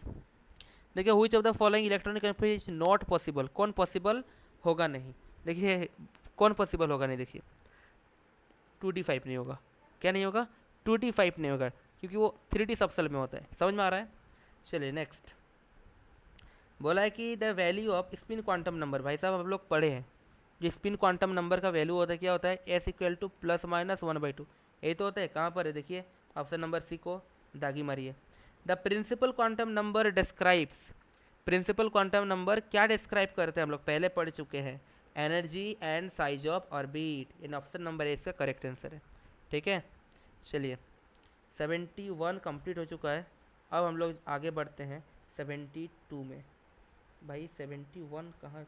देखिए which of the following electronic configuration is not possible, कौन पॉसिबल होगा नहीं? देखिए कौन पॉसिबल होगा नहीं, देखिए 2d5 नहीं होगा। क्या नहीं होगा? 2d5 नहीं होगा, क्योंकि वो 3d सबसेल में होता है। समझ में आ रहा है? चलिए नेक्स्ट बोला है कि the value off spin quantum number, भाई साहब हम लोग पढ़े हैं जो स्पिन क्वांटम नंबर का वैल्यू होता है, क्या होता है? S equal two plus minus 1/2, यही तो होता है। कहाँ पर है? देखिए ऑप्शन नंबर सी को दागी मारिए। The principal quantum number describes, principal quantum number क्या डिस्क्राइब करते हैं? हम लोग पहले पढ़ चुके हैं, energy and size of orbit. In option number A इसका करेक्ट आंसर है। ठीक है, चलिए 71 कंप्लीट हो चुका है। अब हम लोग आगे बढ़ते हैं 72 में। भाई 71 कहाँ,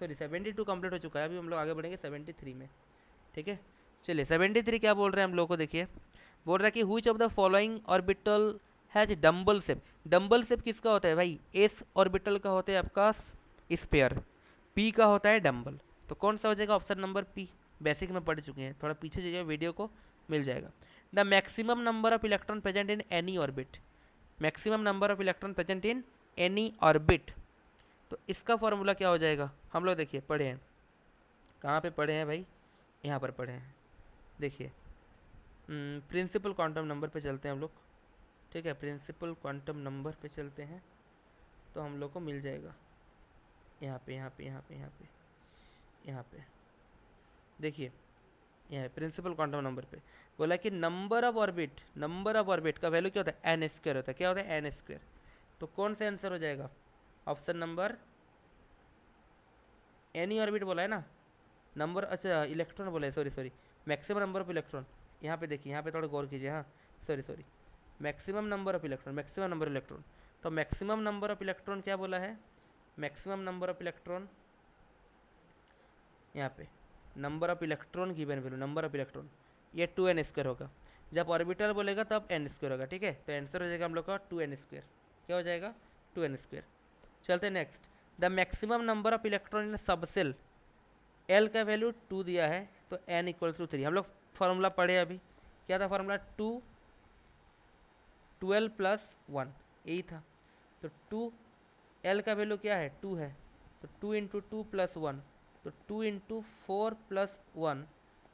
सॉरी 72 कंप्लीट हो चुका है, अभी हम लोग आगे बढ़ेंगे 73 में। ठीक है, चलिए 73 क्या बोल रहे हैं हम लोग को, देखिए बोल रहा है कि which of the following orbital has dumbbell shape. Dumbbell shape किसका होता है भाई? एस ऑर्बिटल का होता है आपका स्पेयर, पी का होता है डम्बल। तो कौन सा हो जाएगा? Option number P. बेसिक में पढ़ चुके हैं, थोड़ा पीछे जाइए वीडियो को, मिल जाएगा। The maximum number of electron present in any orbit, maximum number of electron present in any orbit, तो इसका फॉर्मूला क्या हो जाएगा? हम लोग देखिए पढ़े हैं, कहाँ पे पढ़े हैं भाई? यहाँ पर पढ़े हैं। देखिए प्रिंसिपल क्वांटम नंबर पे चलते हैं हम लोग। ठीक है, प्रिंसिपल क्वांटम नंबर पे चलते हैं तो हम लोग को मिल जाएगा यहाँ पे, यहाँ पे, यहाँ पे, यहाँ पे, यहाँ पे। देखिए यहाँ प्रिंसिपल क्वांटम नंबर पे बोला कि number of orbit, number of orbit का वैल्यू क्या होता है? एन स्क्वायर होता है। क्या होता है? N square. तो कौन सा आंसर हो जाएगा? ऑप्शन नंबर एनी ऑर्बिट बोला है ना, नंबर, अच्छा इलेक्ट्रॉन बोला है, sorry sorry, maximum number of electron. यहाँ पे देखिए, यहाँ पे थोड़ा गौर कीजिए, हाँ sorry sorry, maximum number of electron, maximum number electron. तो मैक्सिमम नंबर ऑफ इलेक्ट्रॉन क्या बोला है? मैक्सिमम नंबर ऑफ इलेक्ट्रॉन, यहाँ पे number of electron given value, number of electron, ये 2n² होगा। जब ऑर्बिटल बोलेगा तब n² होगा। ठीक है, तो आंसर हो जाएगा हम लोग का 2n²। क्या हो जाएगा? 2n²। चलते next, the maximum number of electron in subshell, L का वैल्यू 2 दिया है, तो n = 3। हम लोग फार्मूला पढ़े अभी, क्या था फार्मूला? 2 12 + 1, यही था। तो 2, एल का वैल्यू क्या है? 2 है, तो 2 × 2 + 1, तो 2 × 4 + 1,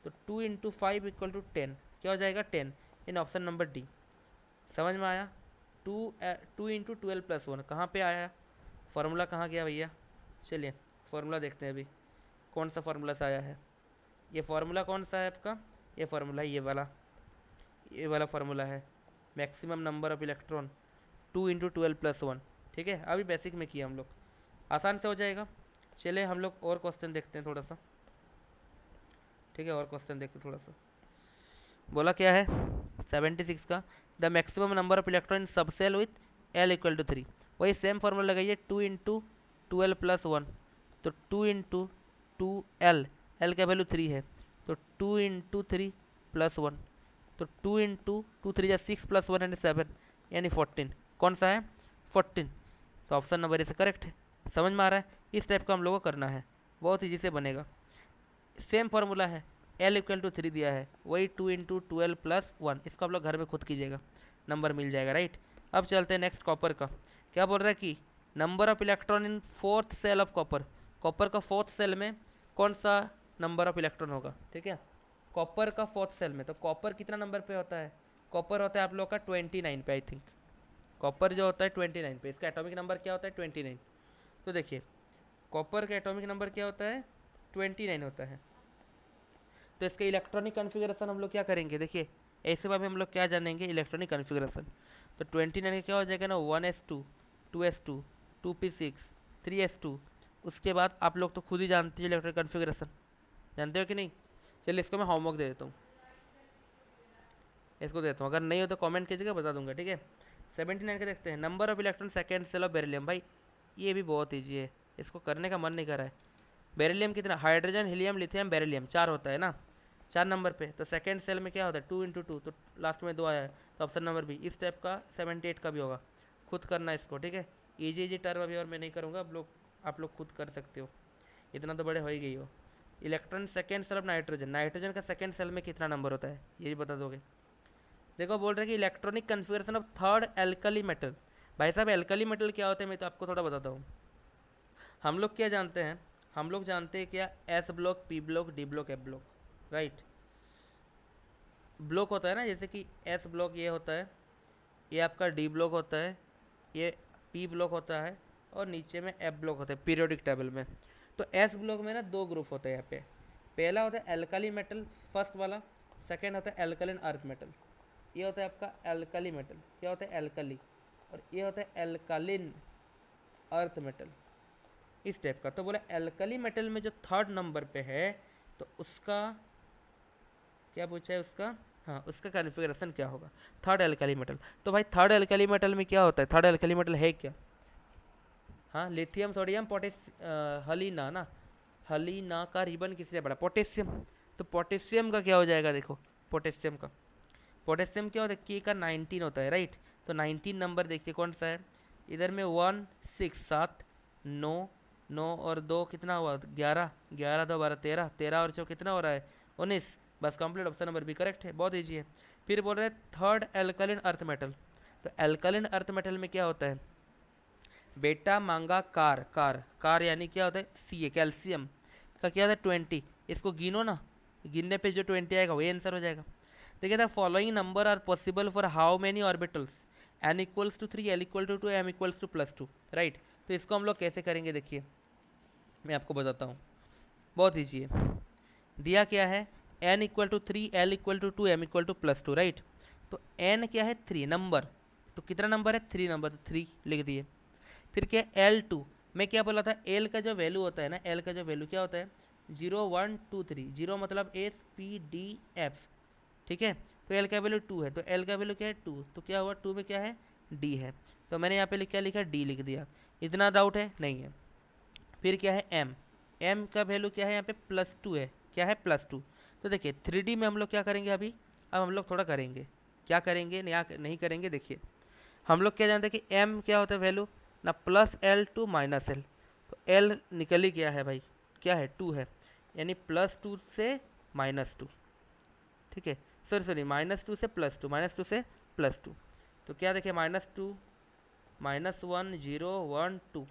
तो 2 × 5 = 10। क्या हो जाएगा? 10, इन ऑप्शन नंबर डी। समझ में आया? 2 × 12 + 1 कहाँ पे आया? फार्मूला कहाँ गया भैया? चलिए फार्मूला देखते हैं अभी कौन सा फार्मूला से आया है। ये फार्मूला कौन सा है आपका? ये फार्मूला ये वाला फार्मूला है, मैक्सिमम नंबर ऑफ इलेक्ट्रॉन 2 × 12 + 1। ठीक है, अभी बेसिक में किया हम लोग, आसान से हो जाएगा। चलिए हम लोग और क्वेश्चन देखते हैं थोड़ा सा। ठीक है, और क्वेश्चन देखते हैं थोड़ा सा। बोला क्या है 76 का, the maximum number of electron in subshell with L = 3। वही सेम फार्मूला लगाइए, 2 × 12 + 1, तो 2 × 2L, L का वैल्यू 3 है, तो 2 × 3 + 1, तो 2 × 2 3 6 + 1 यानी 7, यानी 14। कौन सा है? 14। तो ऑप्शन नंबर ए से करेक्ट है। समझ में आ रहा है? इस टाइप का हम लोग को करना है, बहुत ईजी से बनेगा। सेम फार्मूला है, L = 3 दिया है, वही 2 × 12 + 1, इसको आप लोग घर में खुद कीजिएगा, नंबर मिल जाएगा। राइट, अब चलते हैं नेक्स्ट कॉपर का। क्या बोल रहा है कि number of electron in 4th shell of copper, copper का 4th सेल में कौन सा नंबर ऑफ इलेक्ट्रॉन होगा? ठीक है, कॉपर का 4th सेल में, तो कॉपर कितना नंबर पे होता है? कॉपर होता है आप लोग का 29 पे, आई थिंक कॉपर जो होता है 29 पे, इसका एटॉमिक नंबर क्या होता है? 29। तो देखिए कॉपर का एटॉमिक नंबर क्या होता है? 29 होता है। तो इसके इलेक्ट्रॉनिक कॉन्फ़िगरेशन हम लोग क्या करेंगे? देखिए ऐसे में हम लोग क्या जानेंगे? Electronic configuration. तो 29 का क्या हो जाएगा ना, 1s2 2s2 2p6 3s2। उसके बाद आप लोग तो खुद ही जानते हो इलेक्ट्रॉनिक कॉन्फ़िगरेशन, जानते हो कि नहीं? चलिए इसको मैं होमवर्क दे देता हूँ, इसको देता हूँ, अगर नहीं हो तो कमेंट कीजिएगा, बता दूंगा। ठीक है, 79 के देखते हैं, number of electron second shell of beryllium. भाई ये भी बहुत ईजी है, इसको करने का मन नहीं कर रहा है। बेरिलियम कितना, हाइड्रोजन हीलियम लिथियम बेरिलियम 4 होता है ना, 4 नंबर पे। तो सेकेंड सेल में क्या होता है 2 × 2, तो लास्ट में 2 आया है, तो ऑप्शन नंबर बी। इस टाइप का 78 का भी होगा, खुद करना इसको, ठीक है। इजी इजी टर्म अभी और मैं नहीं करूँगा, आप लोग खुद कर सकते हो, इतना तो बड़े हो ही गई हो। Electron second shell of nitrogen, nitrogen का सेकेंड सेल में कितना नंबर होता है ये भी बता दोगे। देखो बोल रहे कि electronic configuration of third alkali metal. भाई साहब एल्कली मेटल क्या होते हैं मैं तो आपको थोड़ा बताता हूँ। हम लोग क्या जानते हैं, हम लोग जानते हैं क्या, S block, P block, D block, F block, right. Block होता है ना, जैसे कि एस ब्लॉक ये होता है, ये आपका डी ब्लॉक होता है, ये पी ब्लॉक होता है, और नीचे में एफ ब्लॉक होता है पीरियोडिक टेबल में। तो एस ब्लॉक में ना 2 ग्रुप होते हैं यहाँ पे। पहला होता है एल्कली मेटल, फर्स्ट वाला। सेकेंड होता है एल्कलिन अर्थ मेटल। ये होता है आपका एल्कली मेटल, क्या होता है एल्कली, और ये होता है एल्कलिन अर्थ मेटल, इस टाइप का। तो बोला एल्कली मेटल में जो थर्ड नंबर पे है तो उसका क्या पूछा है, उसका, हाँ उसका कॉन्फ़िगरेशन क्या होगा, थर्ड एल्कली मेटल। तो भाई थर्ड एल्कली मेटल में क्या होता है, थर्ड एल्कली मेटल है क्या, हाँ लिथियम सोडियम हलीना ना, हलीना का रिबन किससे बड़ा, पोटेशियम। तो पोटेशियम का क्या हो जाएगा, देखो पोटेशियम क्या होता है, के का 19 होता है, राइट। तो 19 नंबर देखिए कौन सा है, इधर में 1 6 7 9 9 और 2 कितना हुआ 11, 11 2 12 13, 13 और 4 कितना हो रहा है 19, बस complete, option number B correct है, बहुत ईजी है। फिर बोल रहे हैं थर्ड एल्कलिन अर्थ मेटल। तो एल्कलिन अर्थ मेटल में क्या होता है, बेटा मांगा कार, कार यानी क्या होता है सी ए, कैल्शियम का क्या होता है 20, इसको गिनो ना, गिनने पे जो 20 आएगा वही आंसर हो जाएगा। देखिए the following number are possible for how many orbitals, n equals to 3, l equal to 2, m equals to +2, right. तो इसको हम लोग कैसे करेंगे, देखिए मैं आपको बताता हूँ, बहुत ईजी है। दिया क्या है, n equal to 3, l equal to 2, m equal to +2, right. तो n क्या है 3 नंबर, तो कितना नंबर है 3 नंबर, तो 3 लिख दिए। फिर क्या L2, मैं क्या बोला था, L का जो वैल्यू होता है ना, L का जो वैल्यू क्या होता है 0 1 2 3, 0 मतलब S P D F, ठीक है। तो L का वैल्यू 2 है, तो L का वैल्यू क्या है 2, तो क्या हुआ 2 में क्या है D है, तो मैंने यहाँ पे क्या लिखा D लिख दिया। इतना डाउट है नहीं है। फिर क्या है M, M का वैल्यू क्या है यहाँ पे +2 है, क्या है +2। तो देखिए 3D में हम लोग क्या करेंगे अभी, अब हम लोग थोड़ा करेंगे, क्या करेंगे नहीं करेंगे, देखिए हम लोग क्या जानते हैं कि M क्या होता है वैल्यू ना, +L टू -L, तो L निकल ही गया है भाई, क्या है 2 है, यानी +2 से -2, ठीक है। सॉरी -2 से +2, -2 से +2, तो क्या देखिए -2 -1 0 1 2,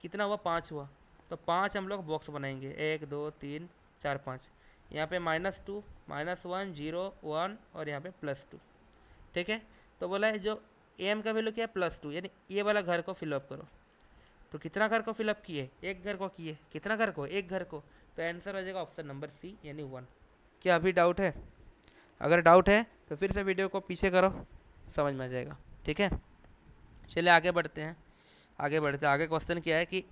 कितना हुआ 5 हुआ, तो 5 हम लोग बॉक्स बनाएंगे, 1 2 3 4 5, यहाँ पे -2 -1 0 1 और यहाँ पे +2, ठीक है। तो बोला है जो एम का वैल्यू क्या है +2, यानी ये वाला घर को फिलअप करो। तो कितना घर को फिलअप किए, एक घर को किए, कितना घर को, एक घर को, तो आंसर हो जाएगा ऑप्शन नंबर सी यानी 1। क्या अभी डाउट है, अगर डाउट है तो फिर से वीडियो को पीछे करो, समझ में आ जाएगा, ठीक है। चलिए आगे बढ़ते हैं, आगे क्वेश्चन क्या है कि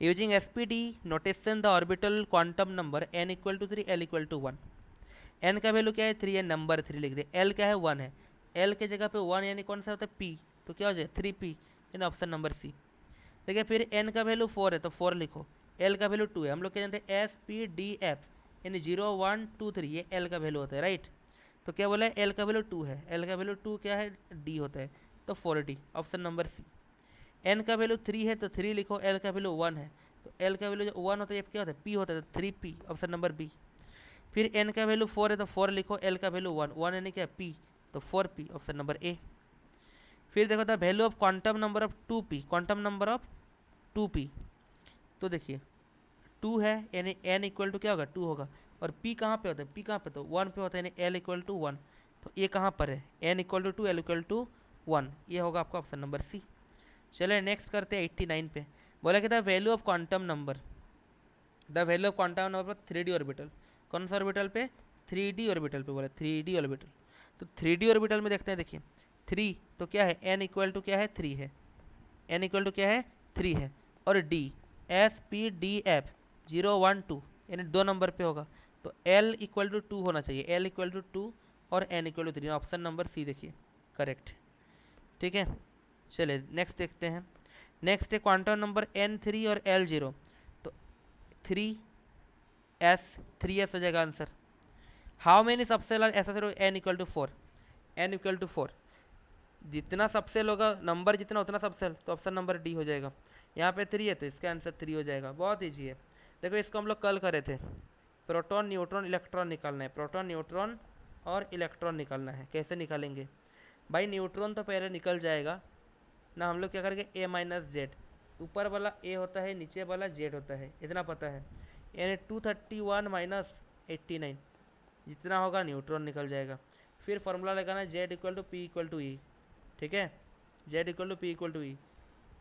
using SPD notation the orbital quantum number n equal to 3, l equal to 1। n का वैल्यू क्या है 3 है, नंबर 3 लिख दे, l क्या है 1 है, l के जगह पे 1 यानी कौन सा होता है p, तो क्या हो जाए 3p, यानी ऑप्शन नंबर सी। देखिए फिर n का वैल्यू 4 है तो 4 लिखो, l का वैल्यू 2 है, हम लोग क्या जानते हैं SPD यानी 0 1 2 3, ये l का वैल्यू होता है, राइट। तो क्या बोला है l का वैल्यू 2 है, l का वैल्यू 2 क्या है d होता है, तो 4d, option number C. n का वैल्यू 3 है तो 3 लिखो, l का वैल्यू 1 है तो l का वैल्यू जो 1 होता है ये क्या होता है p होता है, तो 3p, ऑप्शन नंबर बी। फिर n का वैल्यू 4 है तो 4 लिखो, l का वैल्यू 1, 1 यानी क्या p, तो 4p, ऑप्शन नंबर ए। फिर देखो the value of quantum number of 2p, quantum number of 2p, तो देखिए 2 है यानी n इक्वल टू क्या होगा 2 होगा, और p कहाँ पे होता है, p कहाँ पे, तो 1 पे होता है, यानी l इक्वल टू 1, तो ये कहाँ पर है n equal to 2, l equal to 1, ये होगा आपका ऑप्शन नंबर सी। चलिए नेक्स्ट करते हैं 89 पे। बोला कि the value of quantum number, the value of quantum number 3D orbital, कौन सा ऑर्बिटल पे 3D ऑर्बिटल पे, बोला 3D ऑर्बिटल। तो 3D ऑर्बिटल में देखते हैं, देखिए 3 तो क्या है n इक्वल टू क्या है 3 है, n इक्वल टू क्या है 3 है, और d SPD 0 1 2 यानी 2 नंबर पे होगा, तो l इक्वल टू 2 होना चाहिए, l इक्वल टू 2 और n equal to 3, option number C देखिए करेक्ट, ठीक है। चलिए नेक्स्ट देखते हैं, नेक्स्ट है क्वांटम नंबर n3 और l0। 3s हो जाएगा answer. How many subshell are ऐसा n equal to 4, n equal to 4, जितना सबसेल होगा नंबर जितना उतना सबसेल, तो ऑप्शन नंबर डी हो जाएगा। यहाँ पे 3 है तो इसका आंसर 3 हो जाएगा। बहुत ईजी है। देखो इसको हम लोग कल करे थे, प्रोटॉन न्यूट्रॉन इलेक्ट्रॉन निकालना है, प्रोटॉन न्यूट्रॉन और इलेक्ट्रॉन निकालना है। कैसे निकालेंगे भाई? न्यूट्रॉन तो पहले निकल जाएगा ना, हम लोग क्या करेंगे a माइनस जेड, ऊपर वाला a होता है नीचे वाला z होता है, इतना पता है। यानी 231 माइनस 89, जितना होगा न्यूट्रॉन निकल जाएगा। फिर फॉर्मूला लगाना z equal to P equal to E, ठीक है, z equal to P equal to E,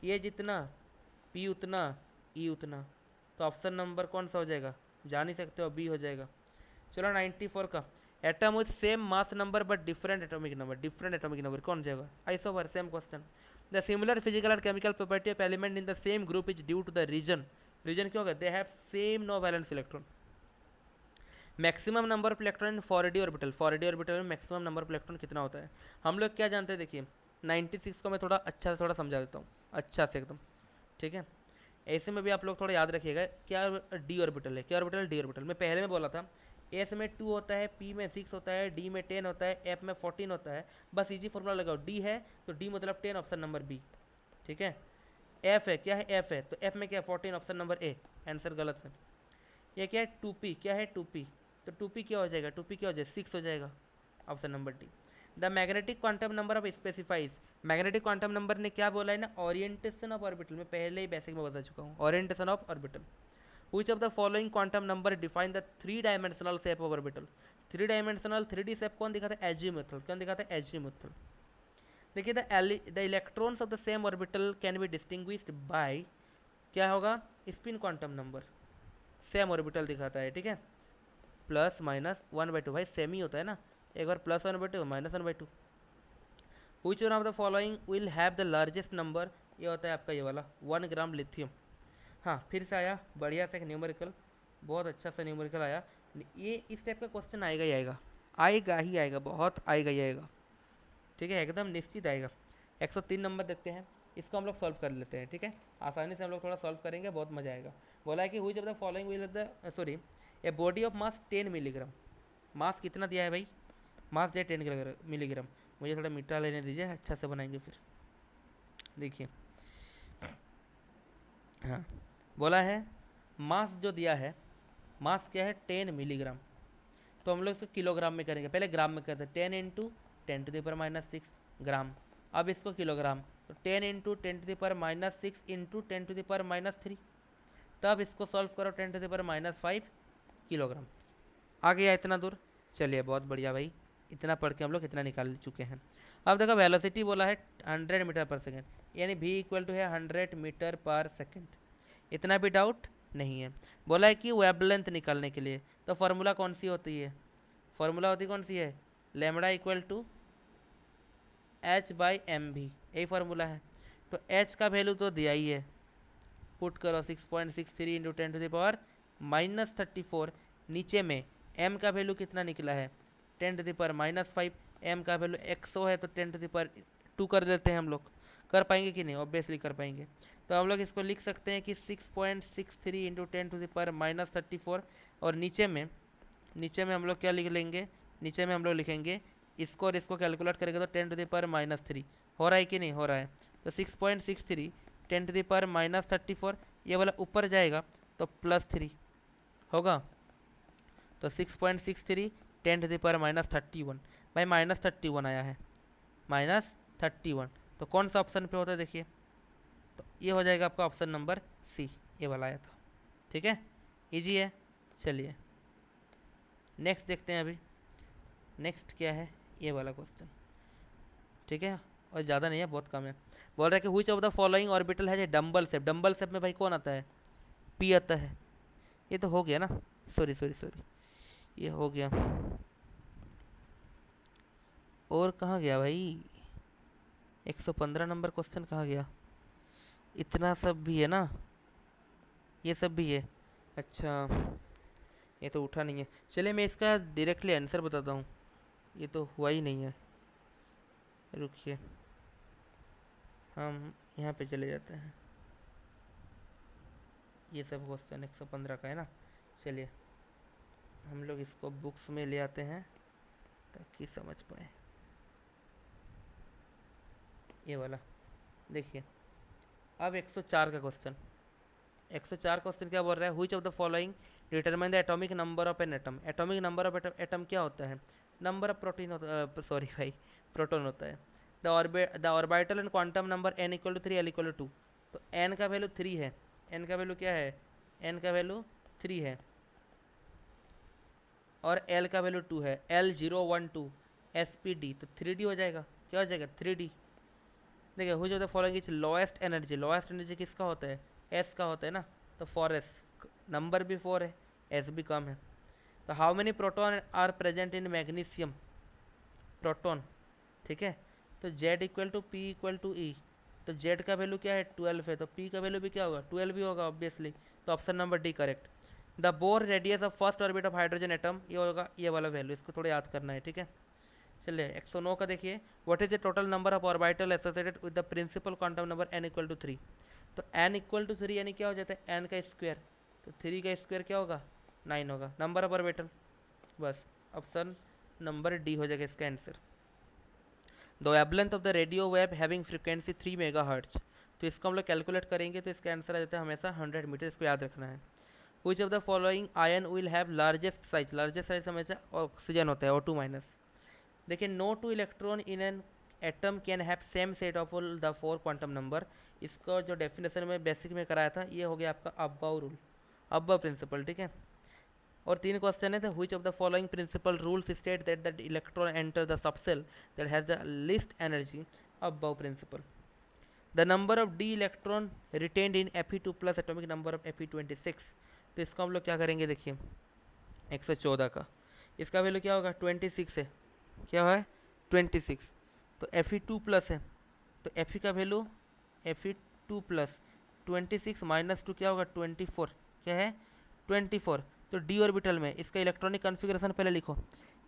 ये जितना p उतना e उतना, तो ऑप्शन नंबर कौन सा हो जाएगा? जान ही सकते हो, बी हो जाएगा। चलो 94 का, atom with same mass number but different atomic number, different atomic number कौन जाएगा? Isomer, same question. The similar physical and chemical property of element in the same group is due to the reason, reason क्यों होगा? They have same no valence electron. Maximum number of electron in 4d orbital, 4d orbital में maximum number of electron कितना होता है? हम लोग क्या जानते हैं? देखिए 96 को मैं थोड़ा अच्छा से थोड़ा समझा देता हूँ, अच्छा से एकदम, ठीक है। ऐसे में भी आप लोग थोड़ा याद रखिएगा, क्या डी ऑर्बिटल है, क्या ऑर्बिटल? D orbital. मैं पहले में बोला था एस में 2 होता है, पी में 6 होता है, डी में 10 होता है, एफ में 14 होता है। बस इजी फॉर्मूला लगाओ, डी है तो डी मतलब 10, ऑप्शन नंबर बी, ठीक है। एफ है, क्या है? एफ है तो एफ में क्या है? 14, ऑप्शन नंबर ए। आंसर गलत है। ये क्या है? 2p, क्या है? 2p, तो 2p क्या हो जाएगा? 2p क्या हो जाएगा? 6 हो जाएगा, option number D. The magnetic quantum number of specifies, magnetic quantum number ने क्या बोला है ना? ओरिएंटेशन ऑफ ऑर्बिटल, में पहले ही बेसिक में बता चुका हूँ, orientation of orbital. Which of the following quantum number define the 3 dimensional shape of orbital? 3 dimensional 3D shape कौन दिखाता है? एजीमुथल। कौन दिखाता है? एजीमुथल। देखिए the electrons of the same orbital can be distinguished by, क्या होगा? Spin quantum number. Same orbital दिखाता है, ठीक है, प्लस माइनस 1/2, भाई सेम ही होता है ना, एक बार plus 1/2 minus 1/2। Which one of the following will have the largest number? ये होता है आपका ये वाला 1 ग्राम लिथियम। हाँ, फिर से आया बढ़िया सा एक न्यूमेरिकल, बहुत अच्छा सा न्यूमेरिकल आया। ये इस टाइप का क्वेश्चन आएगा ही आएगा, आएगा ही आएगा, बहुत आएगा ही आएगा, ठीक है, एकदम निश्चित आएगा। 103 नंबर देखते हैं, इसको हम लोग सॉल्व कर लेते हैं, ठीक है, आसानी से हम लोग थोड़ा सॉल्व करेंगे, बहुत मजा आएगा। बोला है कि which of the following will the sorry a body of mass 10 milligram, mass कितना दिया है भाई? मास दिया 10 मिलीग्राम। मुझे थोड़ा मीठा लेने दीजिए, अच्छा से बनाएंगे फिर। देखिए हाँ, बोला है मास जो दिया है, मास क्या है? 10 मिलीग्राम। तो हम लोग इसको किलोग्राम में करेंगे, पहले ग्राम में करते हैं। 10 इंटू 10⁻⁻6 ग्राम। अब इसको किलोग्राम, तो 10 इंटू 10⁻⁻6 इंटू 10⁻⁻3, तब इसको सॉल्व करो 10⁻5 किलोग्राम। आ गया इतना दूर? चलिए बहुत बढ़िया भाई, इतना पढ़ के हम लोग इतना निकाल चुके हैं। अब देखो वेलोसिटी बोला है 100 मीटर पर सेकेंड, यानी v इक्वल टू है 100 मीटर पर सेकेंड। इतना भी डाउट नहीं है। बोला है कि वेवलेंथ निकालने के लिए, तो फॉर्मूला कौन सी होती है? फॉर्मूला होती कौन सी है? लैम्बडा इक्वल टू h/mv, यही फार्मूला है। तो h का वैल्यू तो दिया ही है, पुट करो 6.63 इंटू 10⁻⁻34। नीचे में m का वैल्यू कितना निकला है? 10⁻⁻5। m का वैल्यू 100 है तो 10⁻2 कर देते हैं हम लोग। कर पाएंगे कि नहीं? ऑब्वियसली कर पाएंगे। तो हम लोग इसको लिख सकते हैं कि 6.63 इंटू 10⁻34, और नीचे में हम लोग क्या लिख लेंगे? नीचे में हम लोग लिखेंगे इसको, और इसको कैलकुलेट करेंगे तो 10⁻3 हो रहा है कि नहीं? हो रहा है। तो 6.63 10⁻34, ये वाला ऊपर जाएगा तो +3 होगा, तो 6.63 10⁻31। भाई -31 आया है, -31, तो कौन सा ऑप्शन पे होता है? देखिए, तो ये हो जाएगा आपका ऑप्शन नंबर सी, ये वाला आया था, ठीक है, इजी है। चलिए नेक्स्ट देखते हैं। अभी नेक्स्ट क्या है? ये वाला क्वेश्चन, ठीक है, और ज़्यादा नहीं है, बहुत कम है। बोल रहा है कि which of the following orbital है डम्बल शेप? डम्बल शेप में भाई कौन आता है? पी आता है। ये तो हो गया ना, सॉरी, ये हो गया। और कहाँ गया भाई? 115 नंबर क्वेश्चन कहाँ गया? इतना सब भी है ना, ये सब भी है। अच्छा, ये तो उठा नहीं है। चलिए मैं इसका डायरेक्टली आंसर बताता हूँ, ये तो हुआ ही नहीं है। रुकिए, हम यहाँ पे चले जाते हैं, ये सब क्वेश्चन 115 का है ना। चलिए हम लोग इसको बुक्स में ले आते हैं ताकि समझ पाए। ये वाला देखिए, अब 104 का क्वेश्चन। 104 क्वेश्चन क्या बोल रहा है, which of the following determine the atomic number of an atom. Atomic number of atom क्या होता है, नंबर ऑफ प्रोटीन होता, सॉरी भाई, प्रोटॉन होता है। The orbital and quantum number n equal to 3 l equal to 2। तो n का value 3 है, n का वैल्यू क्या है, n का वैल्यू 3 है और l का वैल्यू 2 है, L012 SPD, तो 3D हो जाएगा। क्या हो जाएगा, 3D। देखिए which of the following is lowest energy. Lowest energy किसका होता है, S का होता है ना, तो 4s, नंबर भी 4 है, S भी कम है। तो how many proton are present in magnesium, proton, ठीक है। तो Z equal to P equal to E, तो Z का वैल्यू क्या है 12 है, तो P का वैल्यू भी क्या होगा 12 भी होगा ऑब्वियसली। तो option number D correct. The bore radius of first orbit of hydrogen atom, ये होगा ये वाला वैल्यू, इसको थोड़ा याद करना है, ठीक है। चलिए 109 का देखिए, what is the total number of orbital associated with the principal quantum number n equal to 3। तो n इक्वल टू 3 यानी क्या हो जाता है, n का स्क्वायर, तो 3 का स्क्वायर क्या होगा 9 होगा, नंबर ऑफ ऑर्बिटल। बस ऑप्शन नंबर डी हो जाएगा इसका answer. The wavelength of the radio wave having frequency 3 megahertz, तो इसको हम लोग कैलकुलेट करेंगे तो इसका आंसर आ जाता है हमेशा 100 मीटर, इसको याद रखना है। Which of the following ion will have largest size, largest size हमेशा ऑक्सीजन होता है O2 माइनस। देखिए no two electron in an atom can have same set of all the 4 quantum number. इसका जो डेफिनेशन में बेसिक में कराया था ये हो गया आपका अब्बाउ रूल, अब्बाउ प्रिंसिपल, ठीक है। और 3 क्वेश्चन है, तो which of the following principle rules state that the electron enter the subshell that has the least energy, Aufbau principle. The number of d electron retained in Fe2 plus atomic number of Fe26। तो इसको हम लोग क्या करेंगे, देखिए 114 का इसका value क्या होगा 26 है, क्या है 26। तो Fe2 प्लस है, तो Fe का वैल्यू Fe2 प्लस 26 माइनस 2 क्या होगा 24, क्या है 24। तो डी ऑर्बिटल में इसका इलेक्ट्रॉनिक कन्फिग्रेशन पहले लिखो।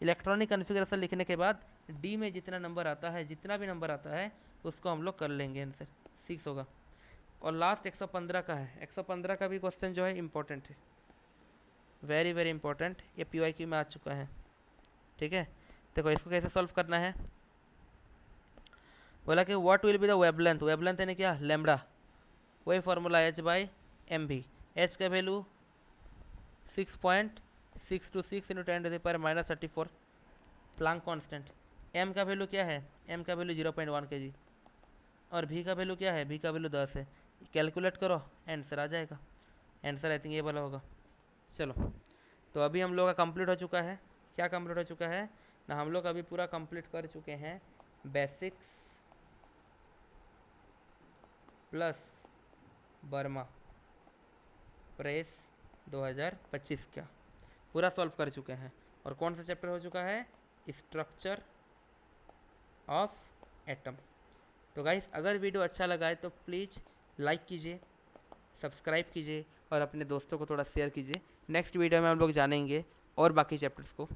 इलेक्ट्रॉनिक कन्फिग्रेशन लिखने के बाद डी में जितना नंबर आता है, जितना भी नंबर आता है उसको हम लोग कर लेंगे, आंसर 6 होगा। और लास्ट 115 का है, 115 का भी क्वेश्चन जो है इंपॉर्टेंट है, वेरी वेरी इंपॉर्टेंट, ये PYQ में आ चुका है, ठीक है। देखो इसको कैसे सॉल्व करना है, बोला कि what will be the wavelength, wavelength यानी क्या लैम्बडा, वही फॉर्मूला H/mv। H का वैल्यू 6.626 × 10⁻⁻34 प्लांक कांस्टेंट। m का वैल्यू क्या है, m का वैल्यू 0.1 kg और v का वैल्यू क्या है, v का वैल्यू 10 है। कैलकुलेट करो आंसर आ जाएगा, आंसर आई थिंक ये वाला होगा। चलो तो अभी हम लोग का कंप्लीट हो चुका है, क्या कंप्लीट हो चुका है ना, हम लोग अभी पूरा कंप्लीट कर चुके हैं बेसिक्स प्लस बर्मा प्रेस 2025 का पूरा सॉल्व कर चुके हैं। और कौन सा चैप्टर हो चुका है, स्ट्रक्चर ऑफ एटम। तो गाइस अगर वीडियो अच्छा लगा है तो प्लीज़ लाइक कीजिए, सब्सक्राइब कीजिए और अपने दोस्तों को थोड़ा शेयर कीजिए। नेक्स्ट वीडियो में हम लोग जानेंगे और बाकी चैप्टर्स को।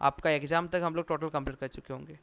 आपका एग्ज़ाम तक हम लोग टोटल कंप्लीट कर चुके होंगे।